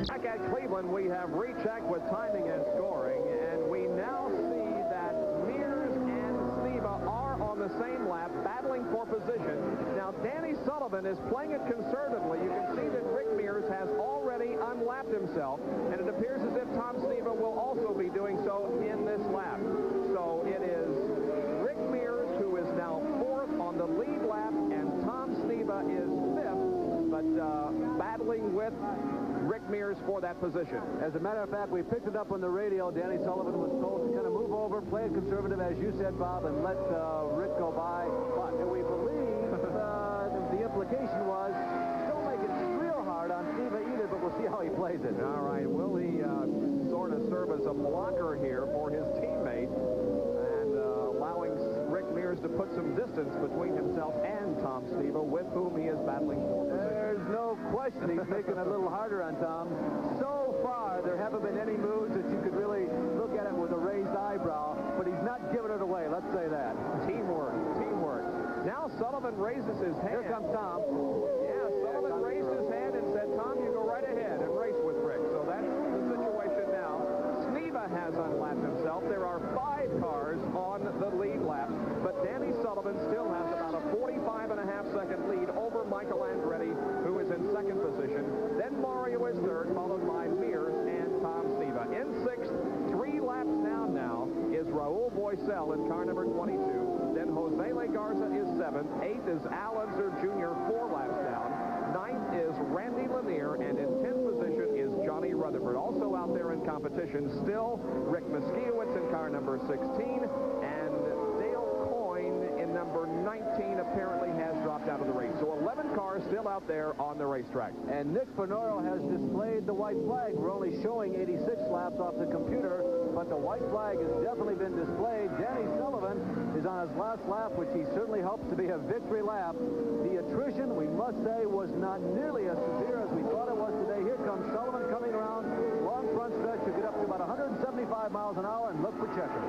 Back at Cleveland, we have rechecked with timing and scoring, and we now see that Mears and Sneva are on the same lap, battling for position. Now, Danny Sullivan is playing it conservatively. You can see that Rick Mears has already unlapped himself, and it appears as if Tom Sneva will also be doing so in this lap. So it is Rick Mears who is now 4th on the lead lap, and Tom Sneva is 5th, but battling with Rick Mears for that position. As a matter of fact, we picked it up on the radio. Danny Sullivan was told to kind of move over, play it conservative, as you said, Bob, and let Rick go by. But we believe the implication was, don't make it real hard on Sneva either, but we'll see how he plays it. All right. Will he... sort of serve as a blocker here for his teammate and allowing Rick Mears to put some distance between himself and Tom Steva, with whom he is battling for position. There's no question he's making it a little harder on Tom. So far, there haven't been any moves that you could really look at it with a raised eyebrow, but he's not giving it away, let's say that. Teamwork, teamwork. Now Sullivan raises his hand. Here comes Tom. Yeah, Sullivan raised his hand and said, Tom, you go right ahead and race with Rick. So that's the situation now. Sneva has unlapped himself. There are 5 cars on the lead lap, but Danny Sullivan still has about a 45.5-second lead over Michael Andretti, who is in second position. Then Mario is third, followed by Mears and Tom Sneva. In sixth, 3 laps down now, is Raul Boisel in car number 22. Then Jose Legarza is 7th. 8th is Al Unser Jr., 4 laps down. 9th is Randy Lanier, and in 10th position is Johnny Rutherford. Also out there in competition still, Rick Miskiewicz in car number 16, and Dale Coyne in number 19 apparently has dropped out of the race. So 11 cars still out there on the racetrack. And Nick Fenoro has displayed the white flag. We're only showing 86 laps off the computer, but the white flag has definitely been displayed. Danny Sullivan is on his last lap, which he certainly hopes to be a victory lap. The attrition, we must say, was not nearly as severe as we thought it was today. Here comes Sullivan coming around. Long front stretch. You get up to about 175 miles an hour and look for checker.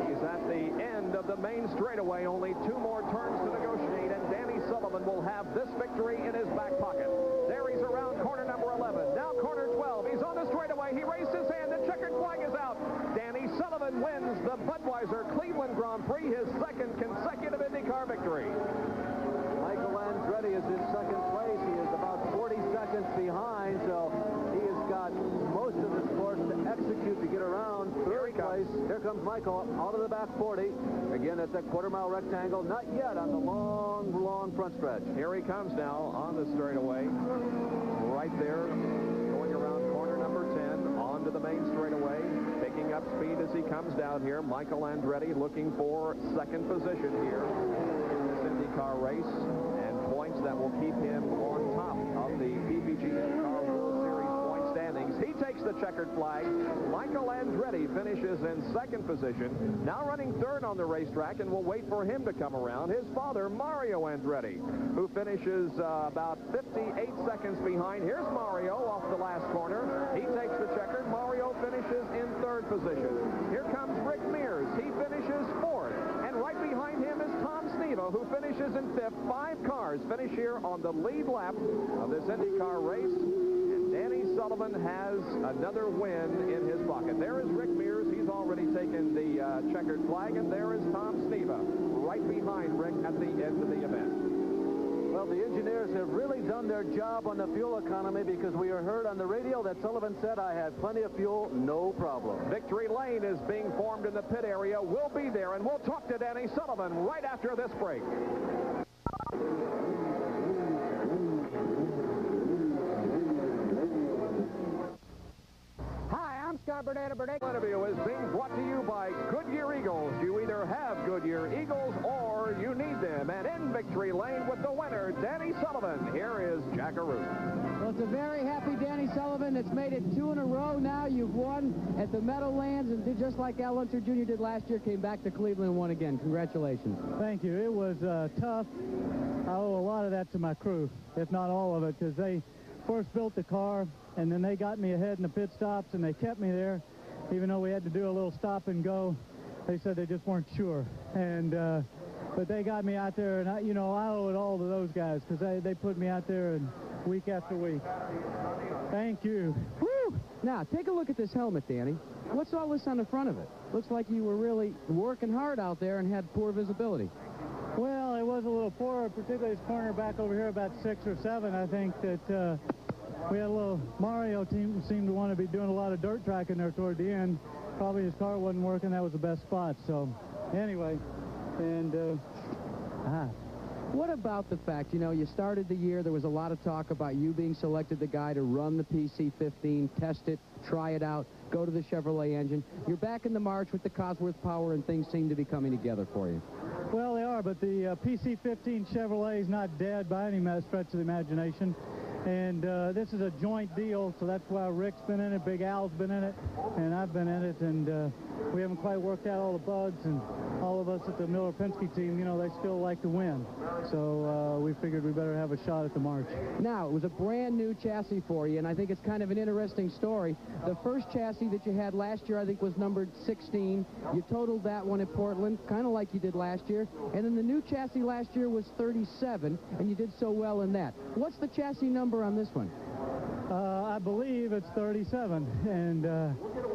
He's at the end of the main straightaway. Only 2 more turns to negotiate, and Danny Sullivan will have this victory in his back pocket. There he's around corner number 11. Now corner 12. He's on the straightaway. He raised his hand. The checkered flag is out. Danny Sullivan wins the Budweiser Cleveland Grand Prix, his second consecutive IndyCar victory. Michael Andretti is in second place. He is about 40 seconds behind, so he has got most of the course to execute to get around third place. Here comes Michael out of the back 40. Again, that's that quarter-mile rectangle. Not yet on the long, long front stretch. Here he comes now on the straightaway. Right there, going around corner number 10, onto the main straightaway. Picking up speed as he comes down here. Michael Andretti looking for second position here in this IndyCar race, and points that will keep him on top of the PPG IndyCar World Series point standings. He takes the checkered flag. Michael Andretti finishes in second position, now running third on the racetrack, and we'll wait for him to come around. His father, Mario Andretti, who finishes about 58 seconds behind. Here's Mario off the last corner. He takes the checkered. Mario finishes in third position. Here comes Rick Mears. He finishes fourth. And right behind him is Tom Sneva, who finishes in fifth. 5 cars finish here on the lead lap of this IndyCar race. And Danny Sullivan has another win in his pocket. There is Rick Mears. He's already taken the checkered flag. And there is Tom Sneva right behind Rick at the end of the event. Well, the engineers have really done their job on the fuel economy, because we heard on the radio that Sullivan said, I had plenty of fuel, no problem. Victory Lane is being formed in the pit area. We'll be there, and we'll talk to Danny Sullivan right after this break. Interview is being brought to you by Goodyear Eagles. You either have Goodyear Eagles or you need them. And in Victory Lane with the winner, Danny Sullivan. Here is Jack Arute. Well, it's a very happy Danny Sullivan that's made it 2 in a row now. You've won at the Meadowlands, and did just like Al Unser Jr. did last year, came back to Cleveland and won again. Congratulations. Thank you. It was tough. I owe a lot of that to my crew, if not all of it, because they first built the car, and then they got me ahead in the pit stops, and they kept me there. Even though we had to do a little stop and go, they said they just weren't sure. And but they got me out there, and I owe it all to those guys, because they put me out there and week after week. Thank you. Woo! Now, take a look at this helmet, Danny. What's all this on the front of it? Looks like you were really working hard out there and had poor visibility. Well, it was a little poor, particularly this corner back over here, about 6 or 7. I think that we had a little Mario team seemed to want to be doing a lot of dirt tracking there toward the end. Probably his car wasn't working. That was the best spot. So anyway, and what about the fact, you started the year, there was a lot of talk about you being selected the guy to run the PC-15, test it, try it out, go to the Chevrolet engine. You're back in the March with the Cosworth Power, and things seem to be coming together for you. Well, they are, but the PC-15 Chevrolet is not dead by any stretch of the imagination. And this is a joint deal, so that's why Rick's been in it, Big Al's been in it, and I've been in it, and we haven't quite worked out all the bugs, and all of us at the Miller-Penske team, you know, they still like to win. So we figured we better have a shot at the March. Now, it was a brand new chassis for you, and I think it's kind of an interesting story. The first chassis that you had last year, I think, was numbered 16. You totaled that one at Portland, kind of like you did last year. And then the new chassis last year was 37, and you did so well in that. What's the chassis number on this one? I believe it's 37, and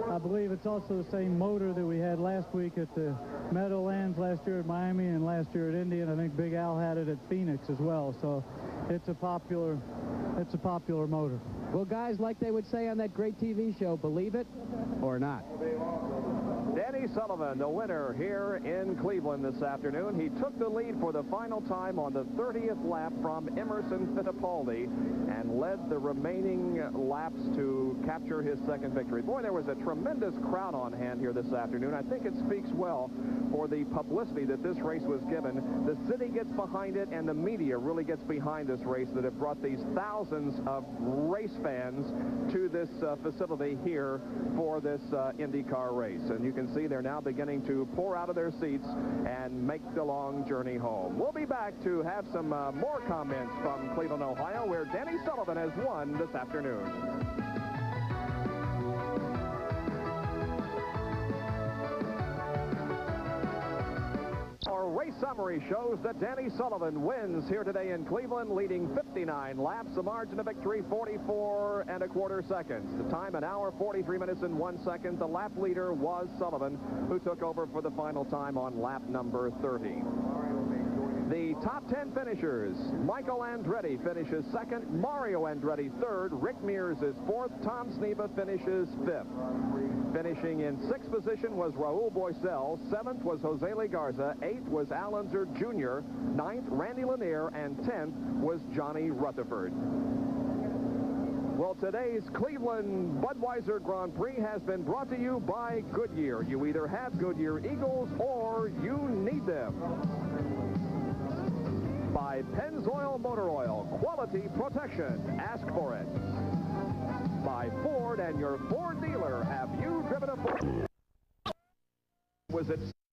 I believe it's also the same motor that we had last week at the Meadowlands, last year at Miami, and last year at Indy, and I think Big Al had it at Phoenix as well. So it's a popular motor. Well, guys, like they would say on that great TV show, believe it or not. Danny Sullivan, the winner here in Cleveland this afternoon. He took the lead for the final time on the 30th lap from Emerson Fittipaldi and led the remaining laps to capture his second victory. Boy, there was a tremendous crowd on hand here this afternoon. I think it speaks well for the publicity that this race was given. The city gets behind it, and the media really gets behind this race that have brought these thousands of race fans to this facility here for this IndyCar race. And you can see they're now beginning to pour out of their seats and make the long journey home. We'll be back to have some more comments from Cleveland, Ohio, where Danny Sullivan has won this afternoon. Our race summary shows that Danny Sullivan wins here today in Cleveland, leading 59 laps, a margin of victory 44 1/4 seconds. The time, 1 hour, 43 minutes and 1 second. The lap leader was Sullivan, who took over for the final time on lap number 30. The top 10 finishers: Michael Andretti finishes second, Mario Andretti third, Rick Mears is fourth, Tom Sneva finishes fifth. Finishing in sixth position was Raul Boisel, seventh was Jose Legarza, eighth was Al Unser Jr., ninth Randy Lanier, and 10th was Johnny Rutherford. Well, today's Cleveland Budweiser Grand Prix has been brought to you by Goodyear. You either have Goodyear Eagles or you need them. By Pennzoil Motor Oil, quality protection. Ask for it. By Ford and your Ford dealer. Have you driven a Ford? Was it